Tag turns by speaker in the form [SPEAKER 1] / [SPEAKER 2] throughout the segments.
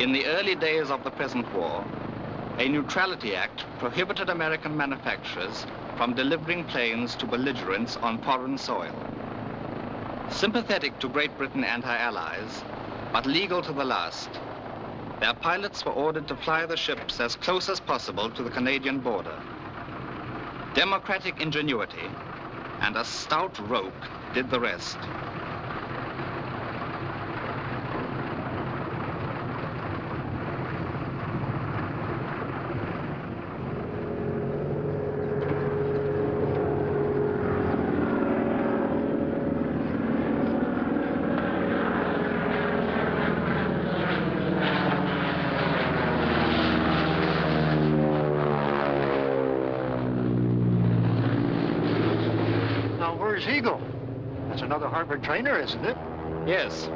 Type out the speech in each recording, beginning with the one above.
[SPEAKER 1] In the early days of the present war, a Neutrality Act prohibited American manufacturers from delivering planes to belligerents on foreign soil. Sympathetic to Great Britain and her allies, but legal to the last, their pilots were ordered to fly the ships as close as possible to the Canadian border. Democratic ingenuity and a stout rope did the rest.
[SPEAKER 2] Where's Eagle? That's another Harvard trainer, isn't it?
[SPEAKER 1] Yes.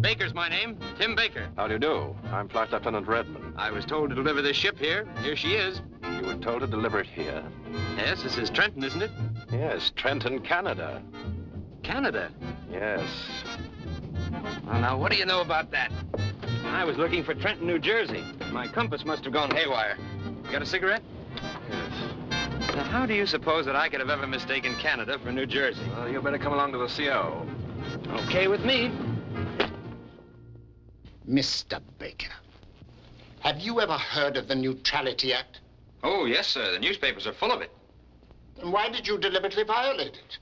[SPEAKER 3] Baker's my name, Tim Baker.
[SPEAKER 4] How do you do? I'm Flight Lieutenant Redmond.
[SPEAKER 3] I was told to deliver this ship here. Here she is.
[SPEAKER 4] You were told to deliver it here?
[SPEAKER 3] Yes, this is Trenton, isn't it?
[SPEAKER 4] Yes, Trenton, Canada.
[SPEAKER 3] Canada?
[SPEAKER 4] Yes.
[SPEAKER 3] Well, now, what do you know about that? I was looking for Trenton, New Jersey. My compass must have gone haywire. You got a cigarette?
[SPEAKER 4] Yes.
[SPEAKER 3] Now, how do you suppose that I could have ever mistaken Canada for New Jersey?
[SPEAKER 4] Well, you better come along to the CO.
[SPEAKER 3] Okay with me.
[SPEAKER 5] Mr. Baker, have you ever heard of the Neutrality Act?
[SPEAKER 3] Oh, yes, sir. The newspapers are full of it.
[SPEAKER 5] Then why did you deliberately violate it?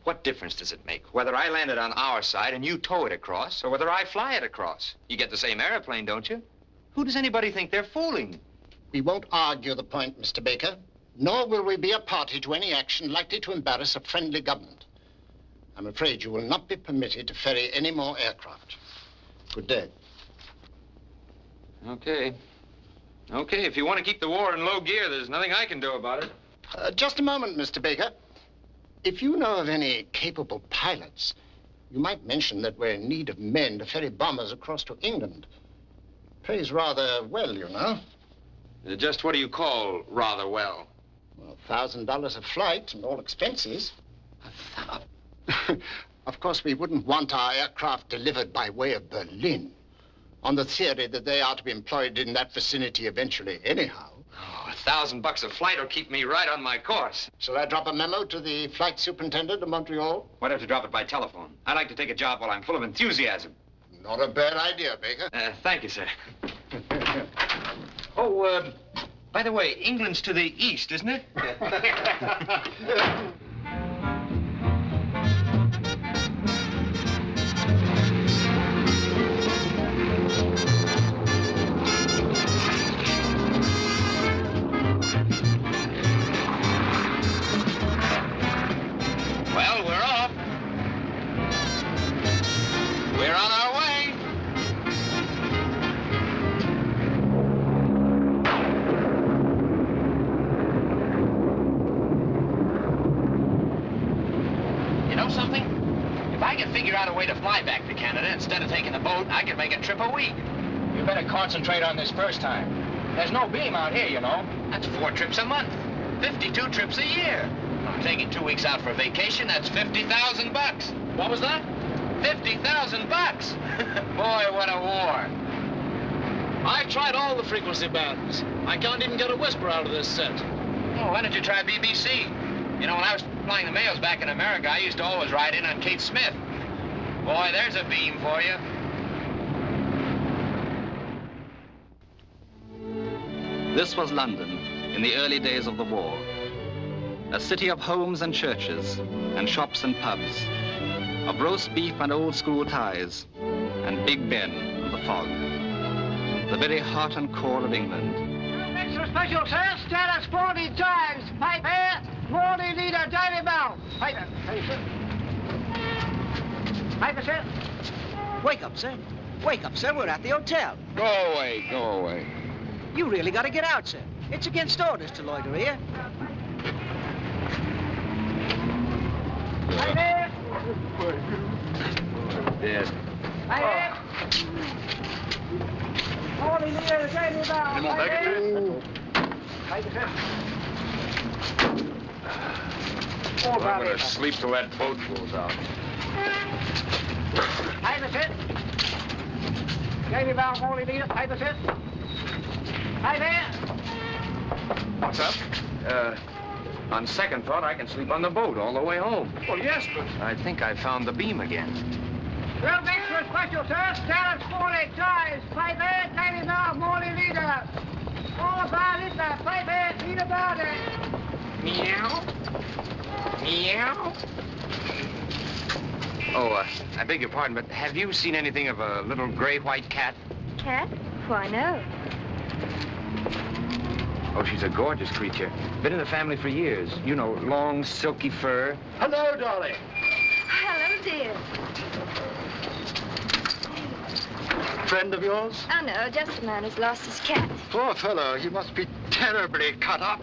[SPEAKER 3] What difference does it make? Whether I land it on our side and you tow it across, or whether I fly it across? You get the same airplane, don't you? Who does anybody think they're fooling?
[SPEAKER 5] We won't argue the point, Mr. Baker, nor will we be a party to any action likely to embarrass a friendly government. I'm afraid you will not be permitted to ferry any more aircraft. Good day.
[SPEAKER 3] Okay. Okay, if you want to keep the war in low gear, there's nothing I can do about it.
[SPEAKER 5] Just a moment, Mr. Baker. If you know of any capable pilots, you might mention that we're in need of men to ferry bombers across to England. Pays rather well, you know.
[SPEAKER 3] Just what do you call rather well?
[SPEAKER 5] Well, $1,000 a flight and all expenses. Of course, we wouldn't want our aircraft delivered by way of Berlin, on the theory that they are to be employed in that vicinity eventually anyhow.
[SPEAKER 3] Oh, $1,000 a flight will keep me right on my course.
[SPEAKER 5] Shall I drop a memo to the flight superintendent of Montreal?
[SPEAKER 3] Why don't you drop it by telephone? I'd like to take a job while I'm full of enthusiasm.
[SPEAKER 5] Not a bad idea, Baker.
[SPEAKER 3] Thank you, sir. Oh, by the way, England's to the east, isn't it? Well, we're off. We're on our way. You know something? If I could figure out a way to fly back to Canada instead of taking the boat, I could make a trip a week.
[SPEAKER 6] You better concentrate on this first time. There's no beam out here, you know.
[SPEAKER 3] That's 4 trips a month. 52 trips a year. I'm taking 2 weeks out for vacation. That's $50,000.
[SPEAKER 6] What was that?
[SPEAKER 3] $50,000. Boy, what a war.
[SPEAKER 6] I've tried all the frequency bands. I can't even get a whisper out of this set.
[SPEAKER 3] Oh, why don't you try BBC? You know, when I was flying the mails back in America, I used to always ride in on Kate Smith. Boy, there's a beam for you.
[SPEAKER 1] This was London in the early days of the war. A city of homes and churches, and shops and pubs, of roast beef and old school ties, and Big Ben and the fog. The very heart and core of England.
[SPEAKER 5] Extra special, sir. Status 40 times. Pipe air, 40 liter Daily Bell. Piper, sir. Piper, sir.
[SPEAKER 7] Wake up, sir. Wake up, sir. We're at the hotel.
[SPEAKER 4] Go away, go away.
[SPEAKER 7] You really got to get out, sir. It's against orders to loiter here.
[SPEAKER 5] Piper.
[SPEAKER 4] Dead.
[SPEAKER 5] Piper. 40 liter Daily Bell.
[SPEAKER 2] Come on, Baker.
[SPEAKER 5] Piper, sir.
[SPEAKER 4] Well, I'm gonna sleep till that boat pulls out.
[SPEAKER 5] Piper, sir. Daily Bell, 40 liter. Piper, sir. Piper.
[SPEAKER 4] What's up? On second thought, I can sleep on the boat all the way home.
[SPEAKER 2] Well, yes, but...
[SPEAKER 3] I think I found the beam again.
[SPEAKER 5] 12 extra special, sir. Status 40 times. Piper, Daily Bell, 40 liter. 4 liter. Piper, liter powder.
[SPEAKER 3] Meow. Meow. Oh, I beg your pardon, but have you seen anything of a little gray-white cat?
[SPEAKER 8] Cat? Why, no.
[SPEAKER 3] Oh, she's a gorgeous creature. Been in the family for years. You know, long, silky fur.
[SPEAKER 2] Hello, Dolly.
[SPEAKER 8] Hello, dear.
[SPEAKER 2] Friend of yours?
[SPEAKER 8] Oh, no, just a man who's lost his cat.
[SPEAKER 2] Poor fellow. He must be terribly cut up.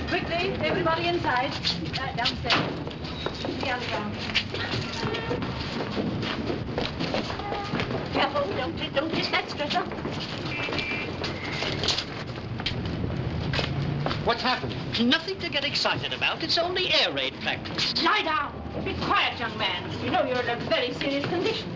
[SPEAKER 9] Quickly, everybody inside. Downstairs. The underground. Careful, don't hit that stretcher.
[SPEAKER 6] What's happened? Nothing to get excited about. It's only air raid practice.
[SPEAKER 9] Lie down. Be quiet, young man. You know you're in a very serious condition.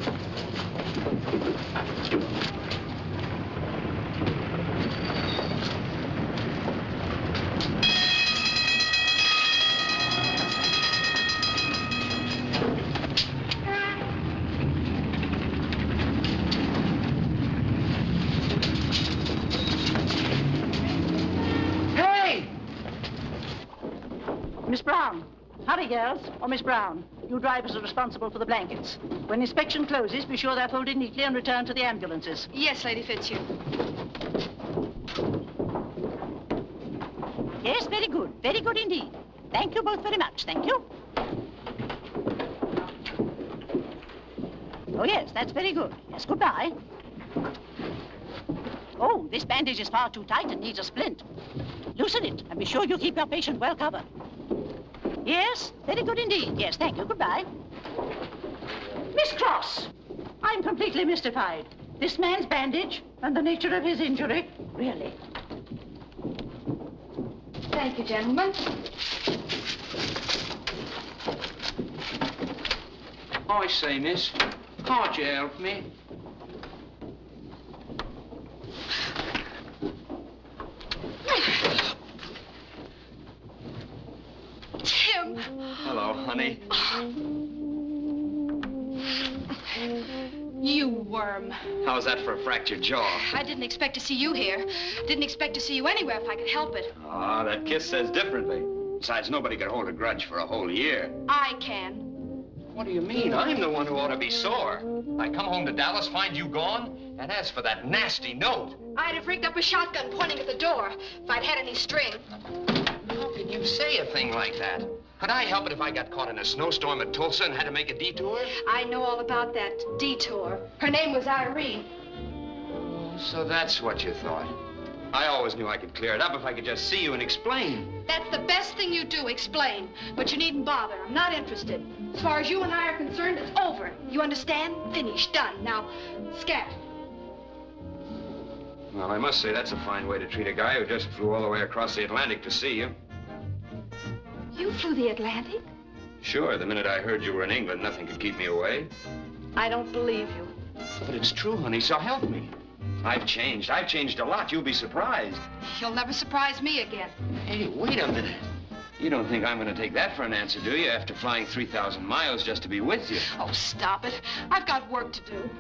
[SPEAKER 9] Miss Brown. Hurry, girls. Or Miss Brown. You drivers are responsible for the blankets. When inspection closes, be sure they're folded neatly and returned to the ambulances.
[SPEAKER 8] Yes, Lady Fitzhugh.
[SPEAKER 9] Yes, very good. Very good indeed. Thank you both very much. Thank you. Oh, yes, that's very good. Yes, goodbye. Oh, this bandage is far too tight and needs a splint. Loosen it, and be sure you keep your patient well covered. Yes, very good indeed. Yes, thank you. Goodbye. Miss Cross, I'm completely mystified. This man's bandage and the nature of his injury, really.
[SPEAKER 8] Thank you, gentlemen.
[SPEAKER 3] I say, miss, can't you help me?
[SPEAKER 8] Tim.
[SPEAKER 3] Hello, honey.
[SPEAKER 8] You worm.
[SPEAKER 3] How's that for a fractured jaw?
[SPEAKER 8] I didn't expect to see you here. Didn't expect to see you anywhere if I could help it.
[SPEAKER 3] Ah, that kiss says differently. Besides, nobody could hold a grudge for a whole year.
[SPEAKER 8] I can.
[SPEAKER 3] What do you mean? I'm the one who ought to be sore. I come home to Dallas, find you gone, and as for that nasty note...
[SPEAKER 8] I'd have rigged up a shotgun pointing at the door if I'd had any string.
[SPEAKER 3] How can you say a thing like that? Could I help it if I got caught in a snowstorm at Tulsa and had to make a detour?
[SPEAKER 8] I know all about that detour. Her name was Irene.
[SPEAKER 3] Oh, so that's what you thought. I always knew I could clear it up if I could just see you and explain.
[SPEAKER 8] That's the best thing you do, explain. But you needn't bother. I'm not interested. As far as you and I are concerned, it's over. You understand? Finished. Done. Now, scat.
[SPEAKER 3] Well, I must say that's a fine way to treat a guy who just flew all the way across the Atlantic to see you.
[SPEAKER 8] You flew the Atlantic?
[SPEAKER 3] Sure, the minute I heard you were in England, nothing could keep me away.
[SPEAKER 8] I don't believe you.
[SPEAKER 3] But it's true, honey, so help me. I've changed. I've changed a lot. You'll be surprised.
[SPEAKER 8] You'll never surprise me again.
[SPEAKER 3] Hey, wait a minute. You don't think I'm going to take that for an answer, do you, after flying 3,000 miles just to be with you?
[SPEAKER 8] Oh, stop it. I've got work to do.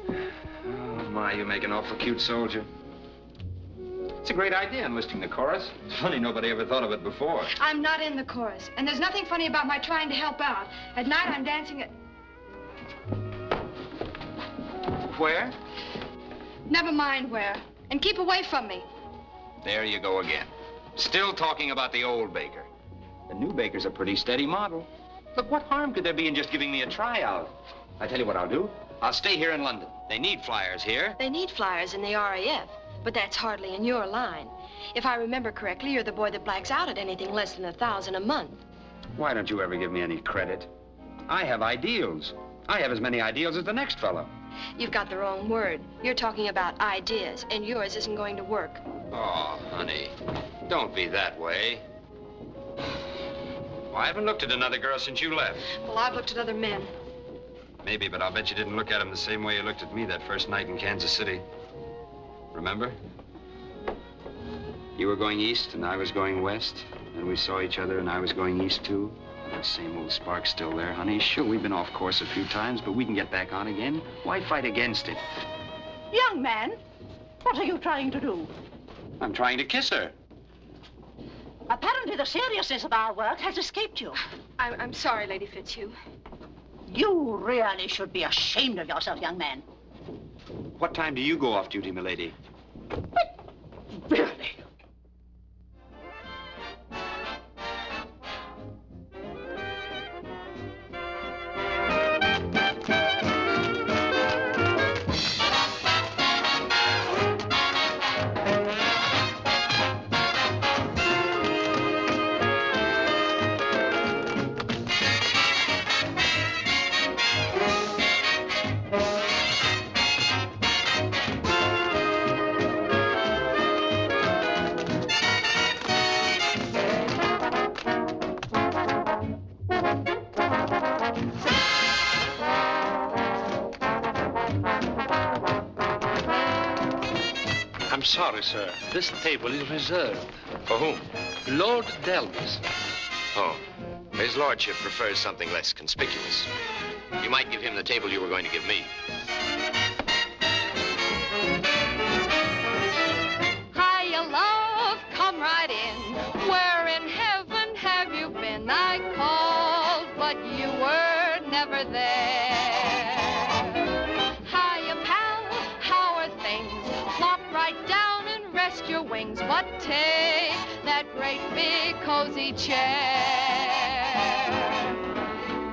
[SPEAKER 3] Oh, my, you make an awful cute soldier. It's a great idea, enlisting the chorus. It's funny nobody ever thought of it before.
[SPEAKER 8] I'm not in the chorus, and there's nothing funny about my trying to help out. At night, I'm dancing at...
[SPEAKER 3] Where?
[SPEAKER 8] Never mind where. And keep away from me.
[SPEAKER 3] There you go again. Still talking about the old Baker. The new Baker's a pretty steady model. Look, what harm could there be in just giving me a tryout? I tell you what I'll do. I'll stay here in London. They need flyers here.
[SPEAKER 10] They need flyers in the R.A.F., but that's hardly in your line. If I remember correctly, you're the boy that blacks out at anything less than $1,000 a month.
[SPEAKER 3] Why don't you ever give me any credit? I have ideals. I have as many ideals as the next fellow.
[SPEAKER 10] You've got the wrong word. You're talking about ideas, and yours isn't going to work.
[SPEAKER 3] Oh, honey, don't be that way. Well, I haven't looked at another girl since you left.
[SPEAKER 8] Well, I've looked at other men.
[SPEAKER 3] Maybe, but I'll bet you didn't look at him the same way you looked at me that first night in Kansas City. Remember? You were going east and I was going west, and we saw each other and I was going east too. That same old spark's still there, honey. Sure, we've been off course a few times, but we can get back on again. Why fight against it?
[SPEAKER 9] Young man, what are you trying to do?
[SPEAKER 3] I'm trying to kiss her.
[SPEAKER 9] Apparently the seriousness of our work has escaped you.
[SPEAKER 10] I'm sorry, Lady Fitzhugh.
[SPEAKER 9] You really should be ashamed of yourself, young man.
[SPEAKER 3] What time do you go off duty, milady?
[SPEAKER 9] But really?
[SPEAKER 11] I'm sorry, sir. This table is reserved.
[SPEAKER 3] For whom?
[SPEAKER 11] Lord Delvis.
[SPEAKER 3] Oh, his lordship prefers something less conspicuous. You might give him the table you were going to give me.
[SPEAKER 8] Hiya, love, come right in. Where in heaven have you been? I called, but you were never there. Hiya, pal, how are things? Flop right down and rest your wings, but take that great big cozy chair.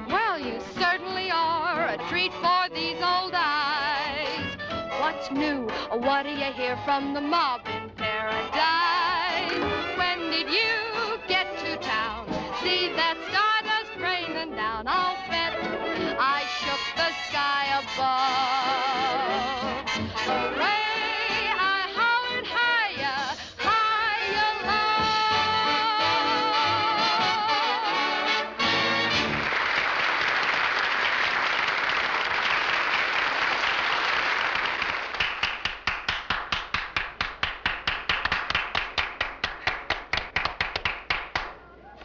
[SPEAKER 8] Well, you certainly are a treat for these old eyes. What's new? What do you hear from the mob in paradise? When did you get to town? See that stardust raining down? I'll bet I shook the sky above. Hooray!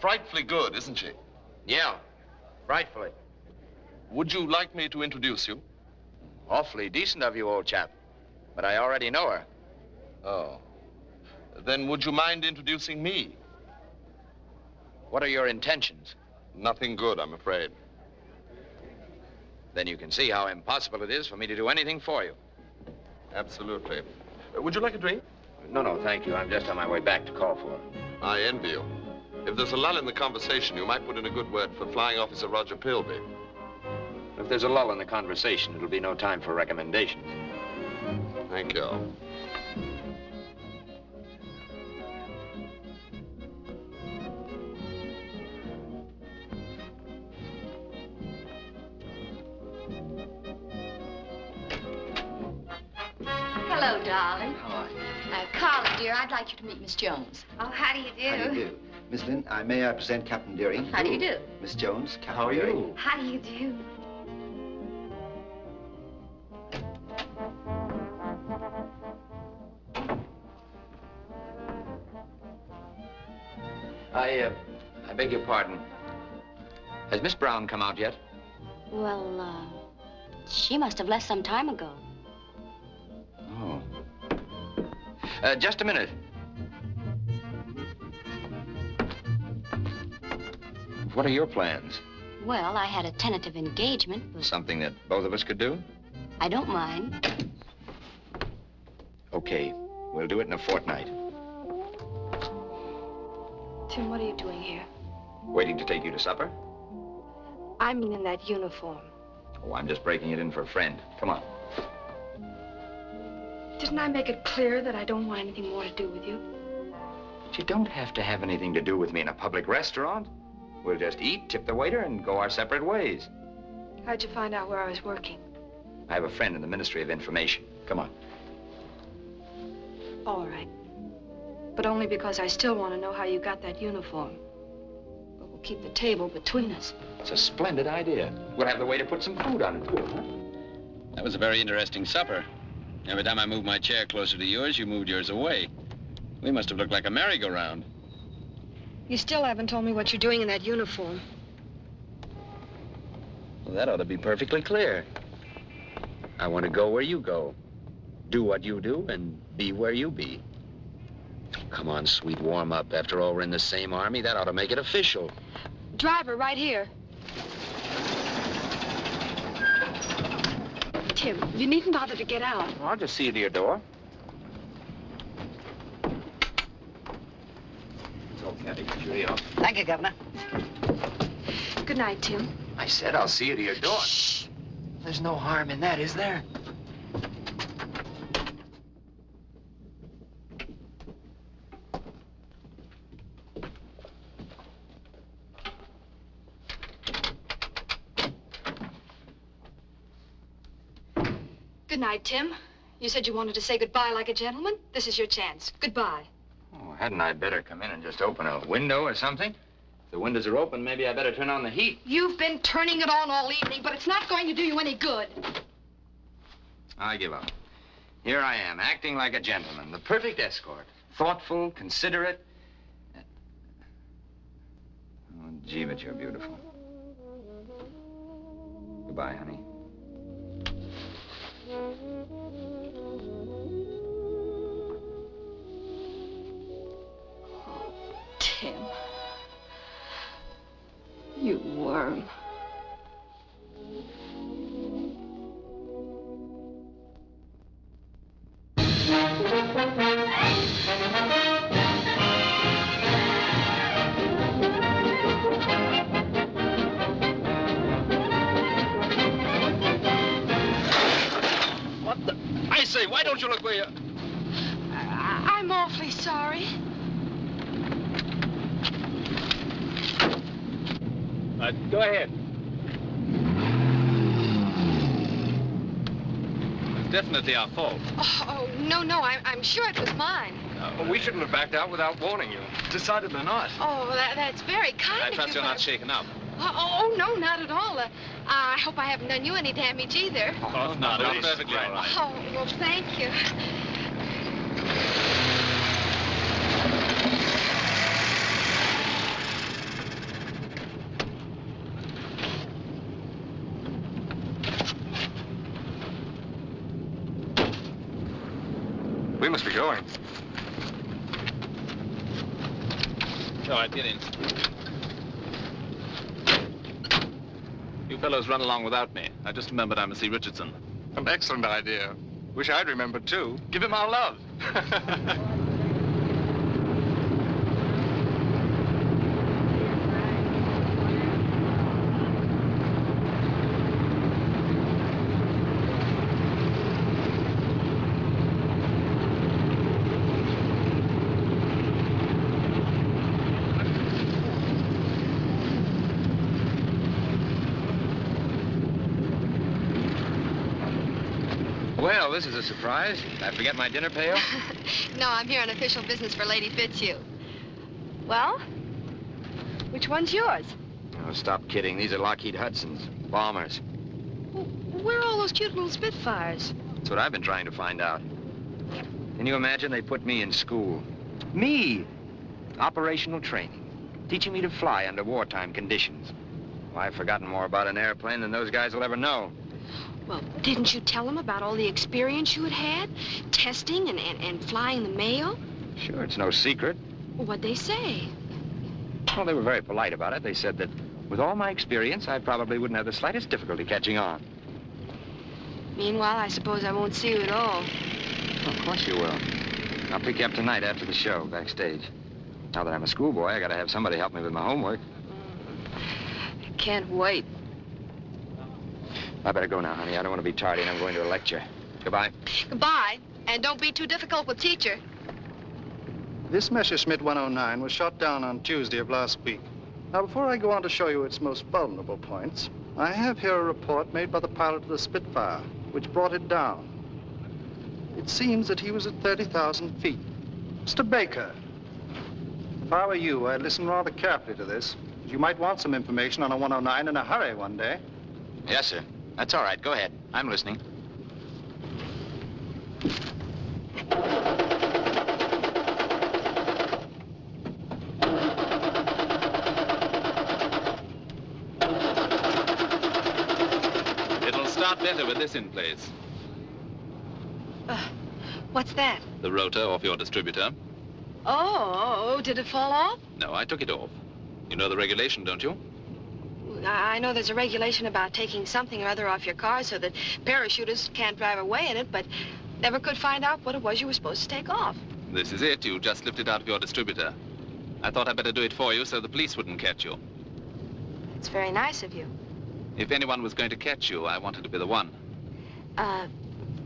[SPEAKER 12] Frightfully good, isn't she?
[SPEAKER 3] Yeah, frightfully.
[SPEAKER 12] Would you like me to introduce you?
[SPEAKER 3] Awfully decent of you, old chap. But I already know her.
[SPEAKER 12] Oh. Then would you mind introducing me?
[SPEAKER 3] What are your intentions?
[SPEAKER 12] Nothing good, I'm afraid.
[SPEAKER 3] Then you can see how impossible it is for me to do anything for you.
[SPEAKER 12] Absolutely. Would you like a drink?
[SPEAKER 3] No, thank you. I'm just on my way back to call for her.
[SPEAKER 12] I envy you. If there's a lull in the conversation, you might put in a good word for Flying Officer Roger Pilby.
[SPEAKER 3] If there's a lull in the conversation, it'll be no time for recommendations.
[SPEAKER 12] Thank you.
[SPEAKER 8] Hello, darling.
[SPEAKER 3] How are you?
[SPEAKER 8] Carla, dear, I'd like you to meet Miss Jones.
[SPEAKER 10] Oh, how do you do?
[SPEAKER 3] How do you do? Miss Lynn, may I present Captain Deering?
[SPEAKER 13] How do you do?
[SPEAKER 3] Miss Jones, Captain
[SPEAKER 4] How are
[SPEAKER 3] Deering.
[SPEAKER 4] you?
[SPEAKER 13] How do you do?
[SPEAKER 3] I beg your pardon. Has Miss Brown come out yet?
[SPEAKER 10] Well, she must have left some time ago.
[SPEAKER 3] Oh. Just a minute. What are your plans?
[SPEAKER 10] Well, I had a tentative engagement, but
[SPEAKER 3] Something that both of us could do?
[SPEAKER 10] I don't mind.
[SPEAKER 3] Okay. We'll do it in a fortnight.
[SPEAKER 10] Tim, what are you doing here?
[SPEAKER 3] Waiting to take you to supper?
[SPEAKER 10] I mean in that uniform.
[SPEAKER 3] Oh, I'm just breaking it in for a friend. Come on.
[SPEAKER 10] Didn't I make it clear that I don't want anything more to do with you?
[SPEAKER 3] But you don't have to have anything to do with me in a public restaurant. We'll just eat, tip the waiter, and go our separate ways.
[SPEAKER 10] How'd you find out where I was working?
[SPEAKER 3] I have a friend in the Ministry of Information. Come on.
[SPEAKER 10] All right. But only because I still want to know how you got that uniform. But we'll keep the table between us.
[SPEAKER 3] It's a splendid idea. We'll have the waiter put some food on it, too, huh?
[SPEAKER 14] That was a very interesting supper. Every time I moved my chair closer to yours, you moved yours away. We must have looked like a merry-go-round.
[SPEAKER 10] You still haven't told me what you're doing in that uniform.
[SPEAKER 14] Well, that ought to be perfectly clear. I want to go where you go, do what you do, and be where you be. Come on, sweet, warm up. After all, we're in the same army. That ought to make it official.
[SPEAKER 10] Driver, right here. Tim, you needn't bother to get out.
[SPEAKER 4] Well, I'll just see you to your door.
[SPEAKER 3] Okay, cheerio.
[SPEAKER 7] Thank you, Governor.
[SPEAKER 10] Good night, Tim.
[SPEAKER 3] I said I'll see you to your door. Shh. There's no harm in that, is there?
[SPEAKER 10] Good night, Tim. You said you wanted to say goodbye like a gentleman. This is your chance. Goodbye.
[SPEAKER 3] Oh, hadn't I better come in and just open a window or something? If the windows are open, maybe I better turn on the heat.
[SPEAKER 10] You've been turning it on all evening, but it's not going to do you any good.
[SPEAKER 3] I give up. Here I am, acting like a gentleman, the perfect escort. Thoughtful, considerate. Oh, gee, but you're beautiful. Goodbye, honey.
[SPEAKER 10] Tim. You worm.
[SPEAKER 11] What the? I say, why don't you look where you...
[SPEAKER 10] I'm awfully sorry.
[SPEAKER 11] Go ahead. It's definitely our fault.
[SPEAKER 10] Oh, no, I'm sure it was mine.
[SPEAKER 4] Well, we shouldn't have backed out without warning you. Decidedly not.
[SPEAKER 10] Oh, that's very kind of you.
[SPEAKER 11] I trust you're not shaken up.
[SPEAKER 10] Oh, no, not at all. I hope I haven't done you any damage either.
[SPEAKER 11] Of course not. It's perfectly all right.
[SPEAKER 10] Oh, well, thank you.
[SPEAKER 4] We must be going.
[SPEAKER 11] All right, get in. You fellows run along without me. I just remembered I must see Richardson.
[SPEAKER 4] An excellent idea. Wish I'd remembered, too. Give him our love.
[SPEAKER 3] Well, this is a surprise. Did I forget my dinner pail?
[SPEAKER 10] No, I'm here on official business for Lady Fitzhugh. Well, Which one's yours?
[SPEAKER 14] Oh, stop kidding. These are Lockheed Hudson's. Bombers.
[SPEAKER 10] Well, where are all those cute little Spitfires?
[SPEAKER 14] That's what I've been trying to find out. Can you imagine they put me in school? Me! Operational training. Teaching me to fly under wartime conditions. Well, I've forgotten more about an airplane than those guys will ever know.
[SPEAKER 10] Well, didn't you tell them about all the experience you had? Testing and flying the mail?
[SPEAKER 14] Sure, it's no secret.
[SPEAKER 10] Well, what'd they say?
[SPEAKER 14] Well, they were very polite about it. They said that with all my experience, I probably wouldn't have the slightest difficulty catching on.
[SPEAKER 10] Meanwhile, I suppose I won't see you at all.
[SPEAKER 14] Of course you will. I'll pick you up tonight after the show, backstage. Now that I'm a schoolboy, I gotta have somebody help me with my homework.
[SPEAKER 10] I can't wait.
[SPEAKER 14] I better go now, honey. I don't want to be tardy, and I'm going to a lecture. Goodbye.
[SPEAKER 10] Goodbye. And don't be too difficult with teacher.
[SPEAKER 2] This Messerschmitt 109 was shot down on Tuesday of last week. Now, before I go on to show you its most vulnerable points, I have here a report made by the pilot of the Spitfire, which brought it down. It seems that he was at 30,000 feet. Mr. Baker, if I were you, I'd listen rather carefully to this. You might want some information on a 109 in a hurry one day.
[SPEAKER 14] Yes, sir. That's all right. Go ahead. I'm listening.
[SPEAKER 11] It'll start better with this in place.
[SPEAKER 10] What's that?
[SPEAKER 11] The rotor off your distributor.
[SPEAKER 10] Oh, did it fall off?
[SPEAKER 11] No, I took it off. You know the regulation, don't you?
[SPEAKER 10] I know there's a regulation about taking something or other off your car so that parachutists can't drive away in it, but never could find out what it was you were supposed to take off.
[SPEAKER 11] This is it. You just lifted out of your distributor. I thought I'd better do it for you so the police wouldn't catch you.
[SPEAKER 10] It's very nice of you.
[SPEAKER 11] If anyone was going to catch you, I wanted to be the one.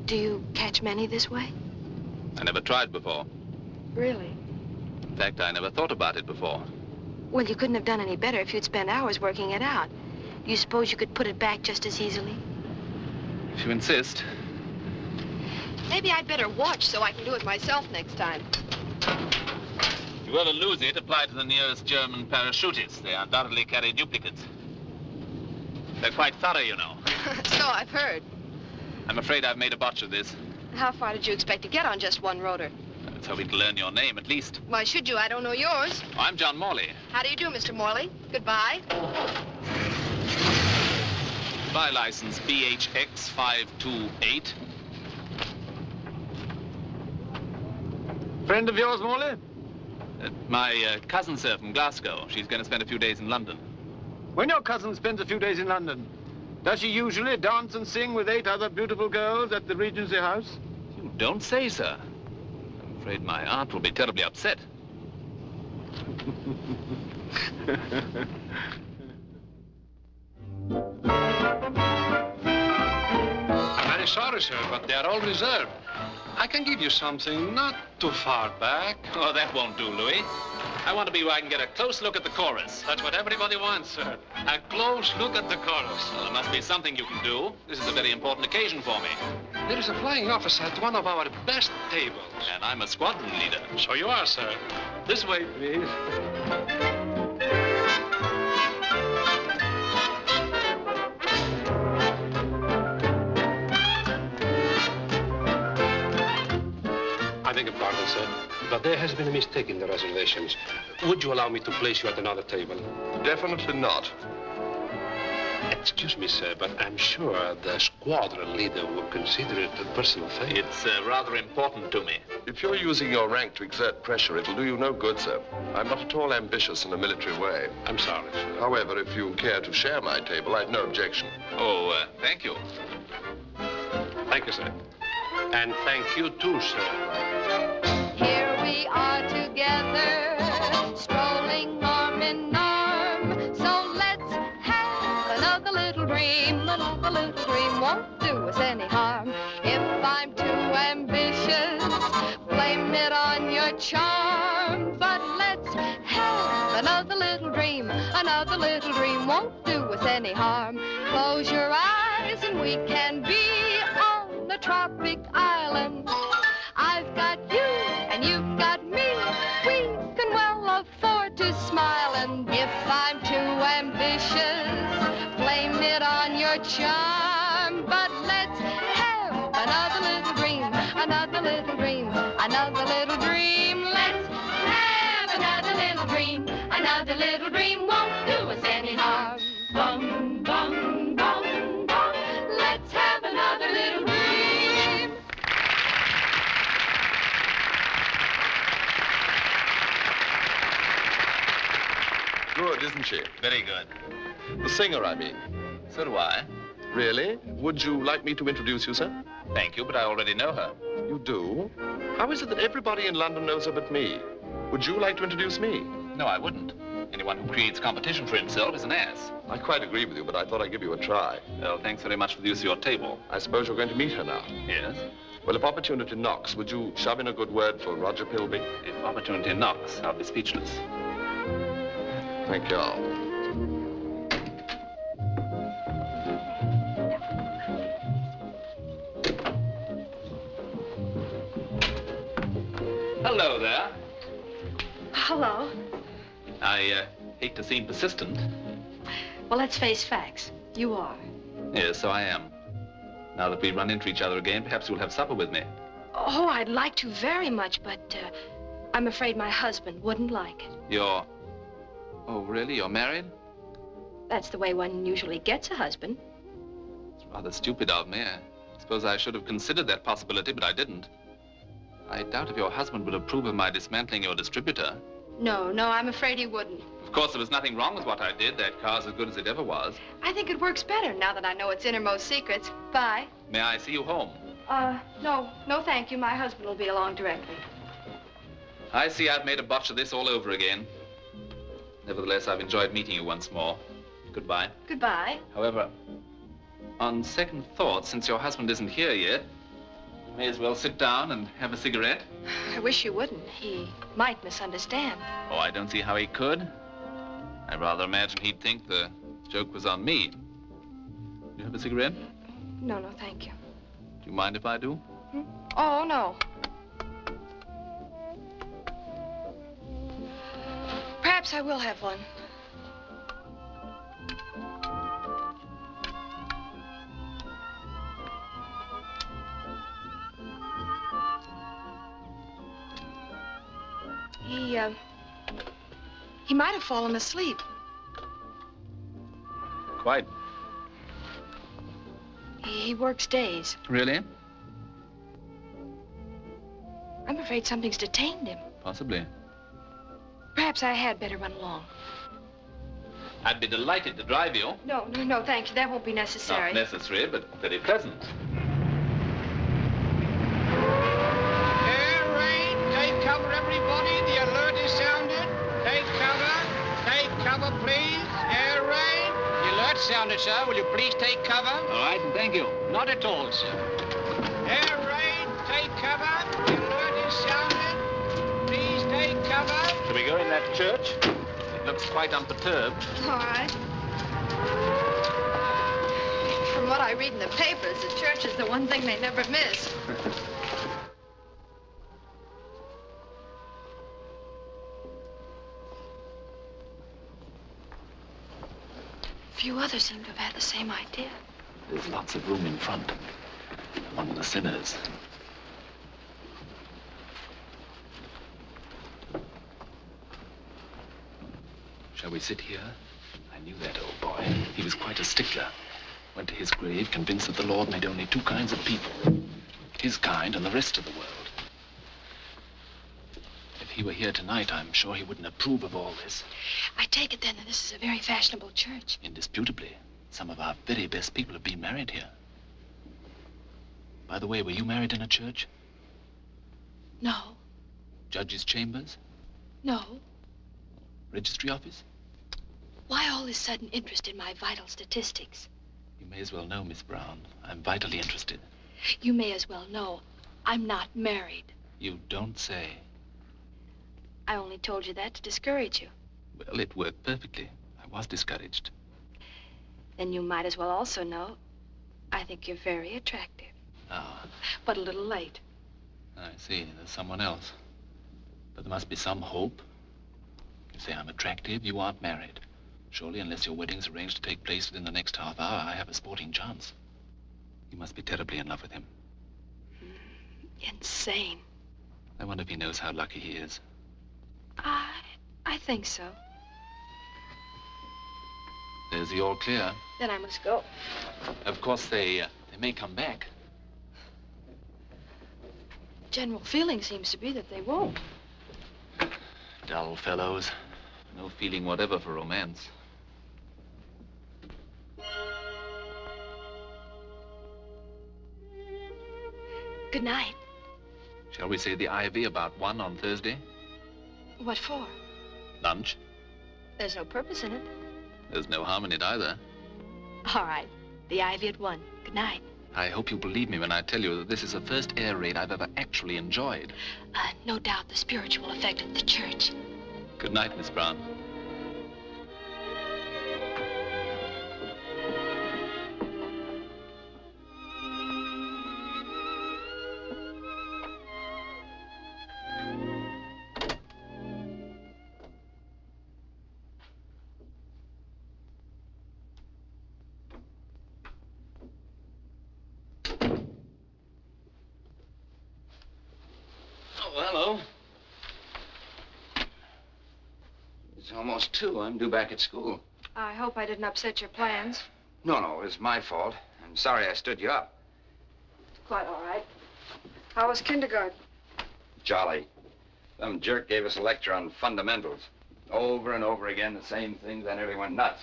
[SPEAKER 10] Do you catch many this way?
[SPEAKER 11] I never tried before.
[SPEAKER 10] Really?
[SPEAKER 11] In fact, I never thought about it before.
[SPEAKER 10] Well, you couldn't have done any better if you'd spent hours working it out. Do you suppose you could put it back just as easily?
[SPEAKER 11] If you insist.
[SPEAKER 10] Maybe I'd better watch so I can do it myself next time.
[SPEAKER 11] If you ever lose it, apply to the nearest German parachutists. They undoubtedly carry duplicates. They're quite thorough, you know.
[SPEAKER 10] So I've heard.
[SPEAKER 11] I'm afraid I've made a botch of this.
[SPEAKER 10] How far did you expect to get on just one rotor?
[SPEAKER 11] Let's hope we can learn your name, at least.
[SPEAKER 10] Why should you? I don't know yours.
[SPEAKER 11] I'm John Morley.
[SPEAKER 10] How do you do, Mr. Morley? Goodbye.
[SPEAKER 11] Spy license BHX 528.
[SPEAKER 13] Friend of yours, Morley?
[SPEAKER 11] My cousin, sir, from Glasgow. She's going to spend a few days in London.
[SPEAKER 13] When your cousin spends a few days in London, does she usually dance and sing with 8 other beautiful girls at the Regency House?
[SPEAKER 11] You don't say, sir. I'm afraid my aunt will be terribly upset.
[SPEAKER 15] I'm very sorry, sir, but they are all reserved. I can give you something not too far back.
[SPEAKER 11] Oh, that won't do, Louis. I want to be where I can get a close look at the chorus.
[SPEAKER 15] That's what everybody wants, sir. A close look at the chorus.
[SPEAKER 11] Well, there must be something you can do. This is a very important occasion for me.
[SPEAKER 15] There is a flying officer at one of our best tables.
[SPEAKER 11] And I'm a squadron leader.
[SPEAKER 15] So you are, sir. This way, please. I beg your pardon, sir, but there has been a mistake in the reservations. Would you allow me to place you at another table?
[SPEAKER 12] Definitely not.
[SPEAKER 15] Excuse me, sir, but I'm sure the squadron leader will consider it a personal favor.
[SPEAKER 11] It's rather important to me.
[SPEAKER 12] If you're using your rank to exert pressure, it'll do you no good, sir. I'm not at all ambitious in a military way.
[SPEAKER 15] I'm sorry, sir.
[SPEAKER 12] However, if you care to share my table, I've no objection.
[SPEAKER 11] Oh, thank you.
[SPEAKER 15] Thank you, sir. And thank you, too, sir.
[SPEAKER 8] Here we are together, strolling arm in arm. So let's have another little dream. Another little dream won't do us any harm. If I'm too ambitious, blame it on your charm. But let's have another little dream. Another little dream won't do us any harm. Close your eyes and we can be on a tropic island. I've got you and you've got me. We can well afford to smile and give If I'm too ambitious, blame it on your charm. But let's have another little dream, another little dream, another little dream. Let's have another little dream, another little dream won't do us any harm. Bum, bum, bum, bum. Let's have another little dream.
[SPEAKER 12] Good, isn't she?
[SPEAKER 11] Very good.
[SPEAKER 12] The singer, I mean.
[SPEAKER 11] So do I.
[SPEAKER 12] Really? Would you like me to introduce you, sir?
[SPEAKER 11] Thank you, but I already know her.
[SPEAKER 12] You do? How is it that everybody in London knows her but me? Would you like to introduce me?
[SPEAKER 11] No, I wouldn't. Anyone who creates competition for himself is an ass.
[SPEAKER 12] I quite agree with you, but I thought I'd give you a try.
[SPEAKER 11] Well, thanks very much for the use of your table.
[SPEAKER 12] I suppose you're going to meet her now.
[SPEAKER 11] Yes?
[SPEAKER 12] Well, if opportunity knocks, would you shove in a good word for Roger Pilby?
[SPEAKER 11] If opportunity knocks, I'll be speechless.
[SPEAKER 12] Thank you all.
[SPEAKER 11] Hello there.
[SPEAKER 10] Hello.
[SPEAKER 11] I hate to seem persistent.
[SPEAKER 10] Well, let's face facts. You are.
[SPEAKER 11] Yes, so I am. Now that we run into each other again, perhaps you'll have supper with me.
[SPEAKER 10] Oh, I'd like to very much, but I'm afraid my husband wouldn't like it.
[SPEAKER 11] You're... Oh, really? You're married?
[SPEAKER 10] That's the way one usually gets a husband.
[SPEAKER 11] It's rather stupid of me. I suppose I should have considered that possibility, but I didn't. I doubt if your husband would approve of my dismantling your distributor.
[SPEAKER 10] No, I'm afraid he wouldn't.
[SPEAKER 11] Of course, there was nothing wrong with what I did. That car's as good as it ever was.
[SPEAKER 10] I think it works better now that I know its innermost secrets. Bye.
[SPEAKER 11] May I see you home?
[SPEAKER 10] No, thank you. My husband will be along directly.
[SPEAKER 11] I see I've made a botch of this all over again. Nevertheless, I've enjoyed meeting you once more. Goodbye.
[SPEAKER 10] Goodbye.
[SPEAKER 11] However, on second thought, since your husband isn't here yet, you may as well sit down and have a cigarette.
[SPEAKER 10] I wish you wouldn't. He might misunderstand.
[SPEAKER 11] Oh, I don't see how he could. I rather imagine he'd think the joke was on me. You have a cigarette?
[SPEAKER 10] No, thank you.
[SPEAKER 11] Do you mind if I do?
[SPEAKER 10] Hmm? Oh, no. Perhaps I will have one. He might have fallen asleep.
[SPEAKER 11] Quite.
[SPEAKER 10] He works days.
[SPEAKER 11] Really?
[SPEAKER 10] I'm afraid something's detained him.
[SPEAKER 11] Possibly.
[SPEAKER 10] Perhaps I had better run along.
[SPEAKER 11] I'd be delighted to drive you.
[SPEAKER 10] No, thank you. That won't be necessary.
[SPEAKER 11] Not necessary, but very pleasant.
[SPEAKER 16] Air raid, take cover, everybody. The alert is sounded. Take cover, please. Air raid.
[SPEAKER 6] The alert sounded, sir. Will you please take cover?
[SPEAKER 11] All right, thank you.
[SPEAKER 6] Not at all, sir.
[SPEAKER 16] Air raid, take cover. The alert is sounded. Please take cover.
[SPEAKER 11] Shall we go in that church? It looks quite unperturbed.
[SPEAKER 10] All right. From what I read in the papers, the church is the one thing they never miss. Few others seem to have had the same idea.
[SPEAKER 11] There's lots of room in front, among the sinners. Shall we sit here? I knew that old boy. He was quite a stickler. Went to his grave convinced that the Lord made only two kinds of people. His kind and the rest of the world. If he were here tonight, I'm sure he wouldn't approve of all this.
[SPEAKER 10] I take it then that this is a very fashionable church.
[SPEAKER 11] Indisputably. Some of our very best people have been married here. By the way, were you married in a church?
[SPEAKER 10] No.
[SPEAKER 11] Judge's chambers?
[SPEAKER 10] No.
[SPEAKER 11] Registry office?
[SPEAKER 10] Why all this sudden interest in my vital statistics?
[SPEAKER 11] You may as well know, Miss Brown. I'm vitally interested.
[SPEAKER 10] You may as well know I'm not married.
[SPEAKER 11] You don't say.
[SPEAKER 10] I only told you that to discourage you.
[SPEAKER 11] Well, it worked perfectly. I was discouraged.
[SPEAKER 10] Then you might as well also know I think you're very attractive.
[SPEAKER 11] Ah.
[SPEAKER 10] But a little late.
[SPEAKER 11] I see. There's someone else. But there must be some hope. You say I'm attractive, you aren't married. Surely, unless your wedding's arranged to take place within the next half hour, I have a sporting chance. You must be terribly in love with him.
[SPEAKER 10] Insane.
[SPEAKER 11] I wonder if he knows how lucky he is.
[SPEAKER 10] I think so.
[SPEAKER 11] There's the all clear.
[SPEAKER 10] Then I must go.
[SPEAKER 11] Of course, they may come back.
[SPEAKER 10] General feeling seems to be that they won't.
[SPEAKER 11] Dull fellows. No feeling whatever for romance.
[SPEAKER 10] Good night.
[SPEAKER 11] Shall we say the Ivy about 1 on Thursday?
[SPEAKER 10] What for?
[SPEAKER 11] Lunch.
[SPEAKER 10] There's no purpose in it.
[SPEAKER 11] There's no harm in it either.
[SPEAKER 10] All right. The Ivy at 1. Good night.
[SPEAKER 11] I hope you believe me when I tell you that this is the first air raid I've ever actually enjoyed.
[SPEAKER 10] No doubt the spiritual effect of the church.
[SPEAKER 11] Good night, Miss Brown.
[SPEAKER 3] Oh, hello. It's almost 2. I'm due back at school.
[SPEAKER 10] I hope I didn't upset your plans.
[SPEAKER 3] No, it was my fault. I'm sorry I stood you up.
[SPEAKER 10] Quite all right. How was kindergarten?
[SPEAKER 3] Jolly. Some jerk gave us a lecture on fundamentals. Over and over again, the same things. I nearly went nuts.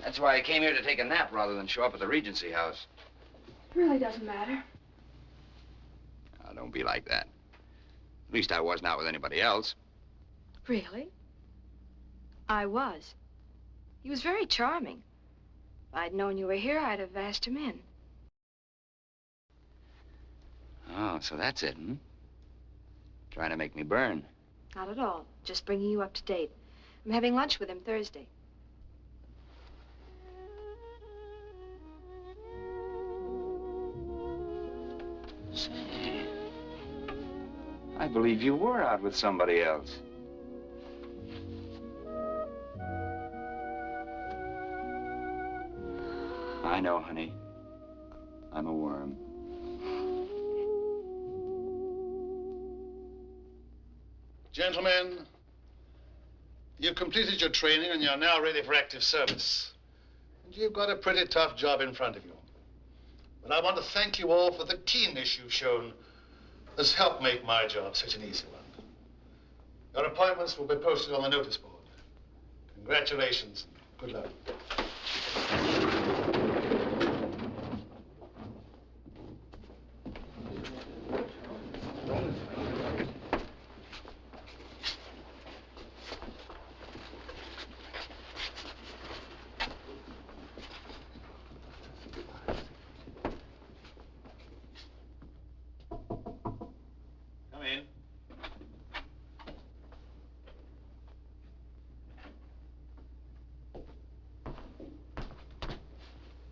[SPEAKER 3] That's why I came here to take a nap rather than show up at the Regency House.
[SPEAKER 10] Really doesn't matter.
[SPEAKER 3] Oh, don't be like that. At least I was not with anybody else.
[SPEAKER 10] Really? I was. He was very charming. If I'd known you were here, I'd have asked him in.
[SPEAKER 3] Oh, so that's it, hmm? Trying to make me burn.
[SPEAKER 10] Not at all. Just bringing you up to date. I'm having lunch with him Thursday.
[SPEAKER 3] Say, I believe you were out with somebody else. I know, honey. I'm a worm.
[SPEAKER 2] Gentlemen, you've completed your training and you're now ready for active service. And you've got a pretty tough job in front of you. But I want to thank you all for the keenness you've shown has helped make my job such an easy one. Your appointments will be posted on the notice board. Congratulations. Good luck.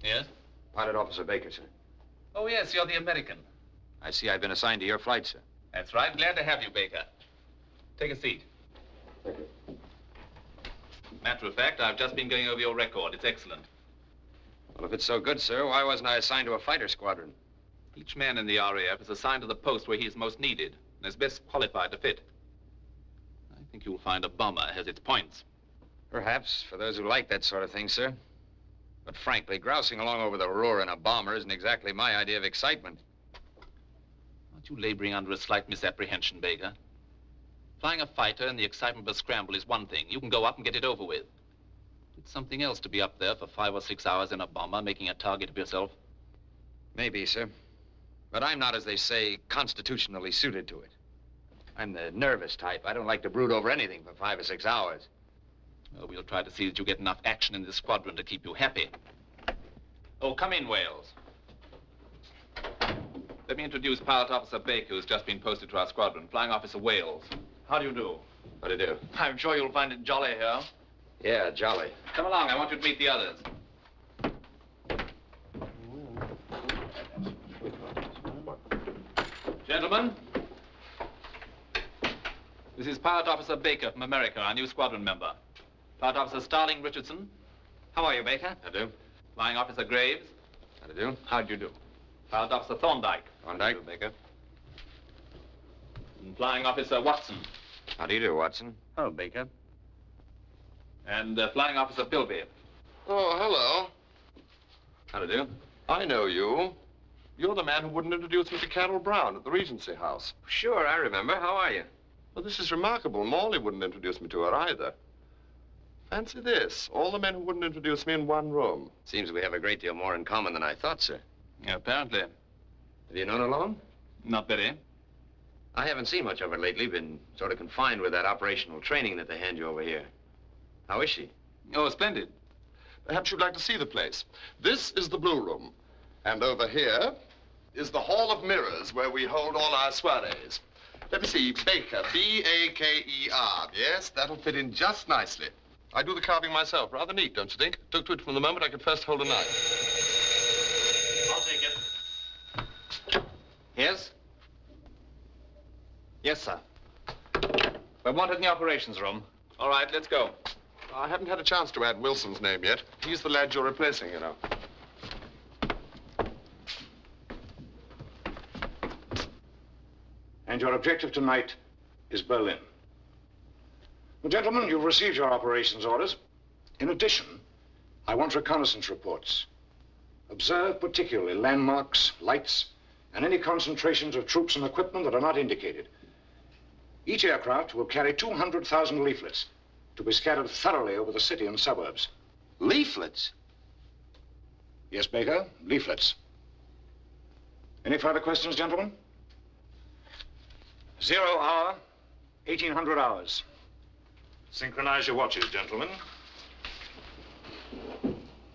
[SPEAKER 11] Yes?
[SPEAKER 3] Pilot Officer Baker, sir.
[SPEAKER 11] Oh, yes, you're the American.
[SPEAKER 3] I see I've been assigned to your flight, sir.
[SPEAKER 11] That's right. Glad to have you, Baker. Take a seat.
[SPEAKER 3] Thank you.
[SPEAKER 11] Matter of fact, I've just been going over your record. It's excellent.
[SPEAKER 3] Well, if it's so good, sir, why wasn't I assigned to a fighter squadron?
[SPEAKER 11] Each man in the R.A.F. is assigned to the post where he is most needed and is best qualified to fit. I think you'll find a bomber has its points.
[SPEAKER 3] Perhaps, for those who like that sort of thing, sir. But frankly, grousing along over the Ruhr in a bomber isn't exactly my idea of excitement.
[SPEAKER 11] Aren't you laboring under a slight misapprehension, Baker? Flying a fighter in the excitement of a scramble is one thing. You can go up and get it over with. It's something else to be up there for 5 or 6 hours in a bomber, making a target of yourself.
[SPEAKER 3] Maybe, sir. But I'm not, as they say, constitutionally suited to it. I'm the nervous type. I don't like to brood over anything for 5 or 6 hours.
[SPEAKER 11] Well, we'll try to see that you get enough action in this squadron to keep you happy. Oh, come in, Wales. Let me introduce Pilot Officer Baker, who's just been posted to our squadron. Flying Officer Wales. How do you do?
[SPEAKER 3] How do you do?
[SPEAKER 11] I'm sure you'll find it jolly here.
[SPEAKER 3] Yeah, jolly.
[SPEAKER 11] Come along. I want you to meet the others. Gentlemen, this This is Pilot Officer Baker from America, our new squadron member. Pilot Officer Starling Richardson.
[SPEAKER 3] How are you, Baker?
[SPEAKER 11] How do? Flying Officer Graves.
[SPEAKER 3] How do you do?
[SPEAKER 11] How do you do? Pilot Officer Thorndyke.
[SPEAKER 3] Thorndyke.
[SPEAKER 11] How do you do, Baker? And Flying Officer Watson.
[SPEAKER 3] How do you do, Watson?
[SPEAKER 11] Hello, Baker. And Flying Officer Pilby.
[SPEAKER 12] Oh, hello.
[SPEAKER 11] How do you do?
[SPEAKER 12] I know you. You're the man who wouldn't introduce me to Carol Brown at the Regency House.
[SPEAKER 3] Sure, I remember. How are you?
[SPEAKER 12] Well, this is remarkable. Morley wouldn't introduce me to her either. Fancy this. All the men who wouldn't introduce me in one room.
[SPEAKER 3] Seems we have a great deal more in common than I thought, sir.
[SPEAKER 11] Yeah, apparently.
[SPEAKER 3] Have you known her long?
[SPEAKER 11] Not very.
[SPEAKER 3] I haven't seen much of her lately. Been sort of confined with that operational training that they hand you over here. How is she?
[SPEAKER 11] Oh, splendid.
[SPEAKER 12] Perhaps you'd like to see the place. This is the Blue Room. And over here is the Hall of Mirrors, where we hold all our soirees. Let me see, Baker, B-A-K-E-R. Yes, that'll fit in just nicely. I do the carving myself. Rather neat, don't you think? Took to it from the moment I could first hold a knife.
[SPEAKER 11] I'll take it.
[SPEAKER 1] Yes? Yes, sir. We're wanted in the operations room.
[SPEAKER 11] All right, let's go.
[SPEAKER 12] I haven't had a chance to add Wilson's name yet. He's the lad you're replacing, you know.
[SPEAKER 17] And your objective tonight is Berlin. Well, gentlemen, you've received your operations orders. In addition, I want reconnaissance reports. Observe particularly landmarks, lights, and any concentrations of troops and equipment that are not indicated. Each aircraft will carry 200,000 leaflets to be scattered thoroughly over the city and suburbs.
[SPEAKER 3] Leaflets?
[SPEAKER 17] Yes, Baker, leaflets. Any further questions, gentlemen? 0 hour, 1800 hours. Synchronize your watches, gentlemen.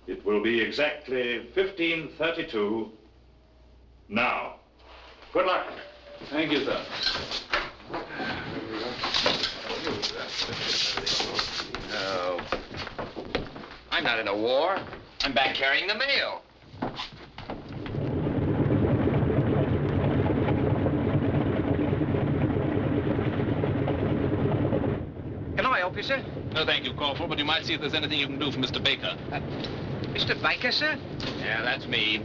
[SPEAKER 17] It will be exactly 1532 now. Good luck.
[SPEAKER 11] Thank you, sir.
[SPEAKER 3] No. I'm not in a war. I'm back carrying the mail.
[SPEAKER 7] Can I help you, sir?
[SPEAKER 11] No, thank you, Corporal, but you might see if there's anything you can do for Mr. Baker.
[SPEAKER 7] Mr. Baker, sir?
[SPEAKER 3] Yeah, that's me.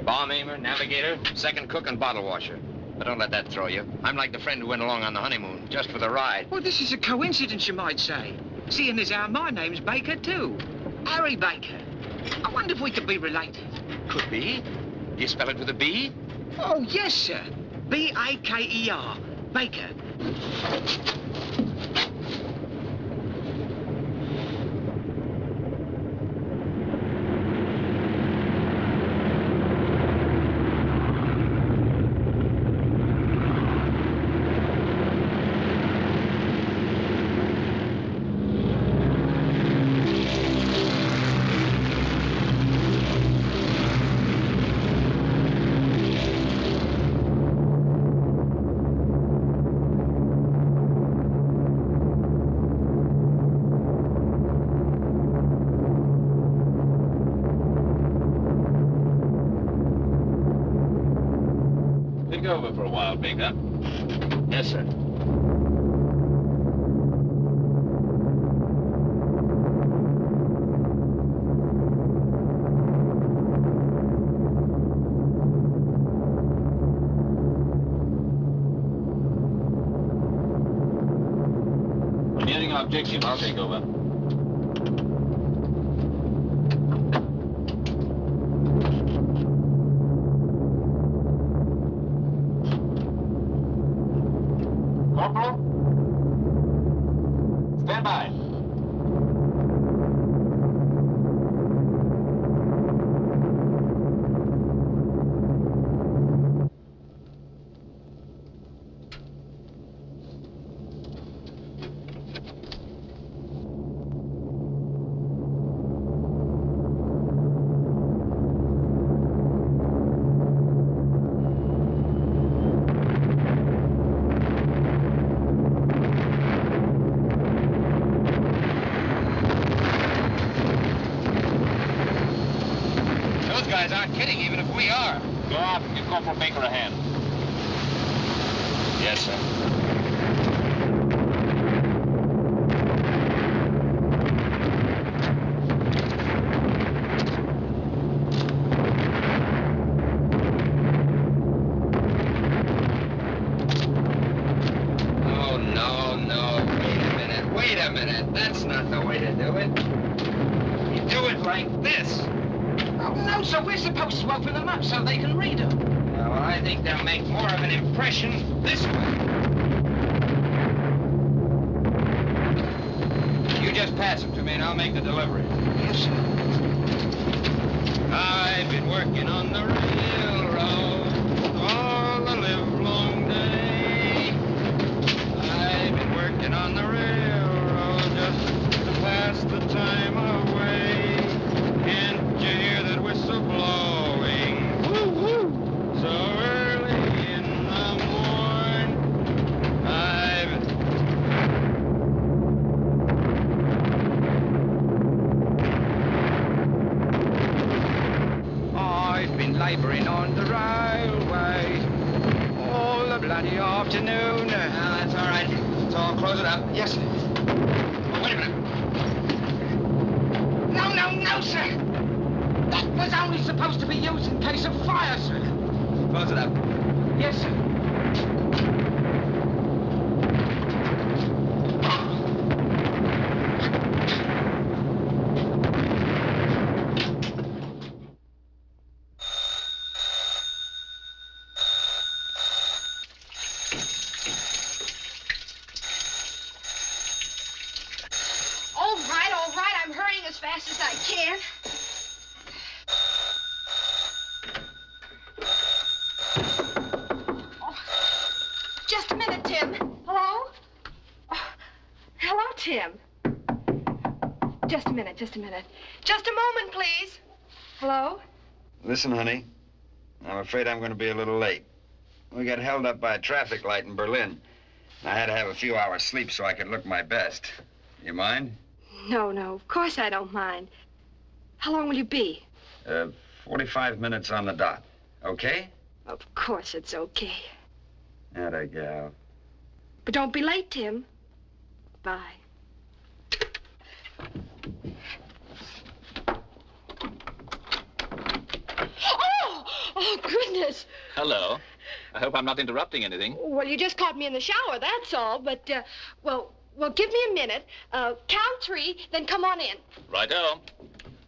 [SPEAKER 3] Bomb aimer, navigator, second cook, and bottle washer. But don't let that throw you. I'm like the friend who went along on the honeymoon, just for the ride.
[SPEAKER 7] Well, this is a coincidence, you might say. Seeing as how my name's Baker, too. Harry Baker. I wonder if we could be related.
[SPEAKER 3] Could be. Do you spell it with a B?
[SPEAKER 7] Oh, yes, sir. B-A-K-E-R. Baker.
[SPEAKER 11] Take over for a while, Baker.
[SPEAKER 3] Yes, sir.
[SPEAKER 11] We're nearing our objective. I'll take over. Corporal? Stand by.
[SPEAKER 3] Those guys aren't kidding, even if we are.
[SPEAKER 11] Go out and give Corporal Baker a hand.
[SPEAKER 3] Yes, sir. way to do it. You do it like this.
[SPEAKER 7] Oh, no, sir. We're supposed to open them up so they can read them.
[SPEAKER 3] Well, I think they'll make more of an impression this way. You just pass them to me and I'll make the delivery.
[SPEAKER 7] Yes, sir.
[SPEAKER 3] I've been working on the railroad all the livelong day. I've been working on the railroad just to pass the time away. Can't you hear that whistle blowing? Woo, woo. So early in the morn. I've been laboring on the railway all the bloody afternoon. That's all right. So I'll close it up.
[SPEAKER 7] Yes, sir.
[SPEAKER 3] Oh, wait a minute.
[SPEAKER 7] No, sir. That was only supposed to be used in case of fire, sir.
[SPEAKER 3] Close it up.
[SPEAKER 7] Yes, sir.
[SPEAKER 10] All right. I'm hurrying as fast as I can. Oh, just a minute, Tim. Hello? Oh, hello, Tim. Just a minute. Just a moment, please. Hello?
[SPEAKER 3] Listen, honey. I'm afraid I'm going to be a little late. We got held up by a traffic light in Berlin. I had to have a few hours sleep so I could look my best. You mind?
[SPEAKER 10] No, of course I don't mind. How long will you be?
[SPEAKER 3] 45 minutes on the dot. Okay?
[SPEAKER 10] Of course it's okay.
[SPEAKER 3] Atta gal.
[SPEAKER 10] But don't be late, Tim. Bye. Oh, goodness.
[SPEAKER 11] Hello. I hope I'm not interrupting anything.
[SPEAKER 10] Well, you just caught me in the shower, that's all. But, well, give me a minute. Count 3, then come on in.
[SPEAKER 11] Righto.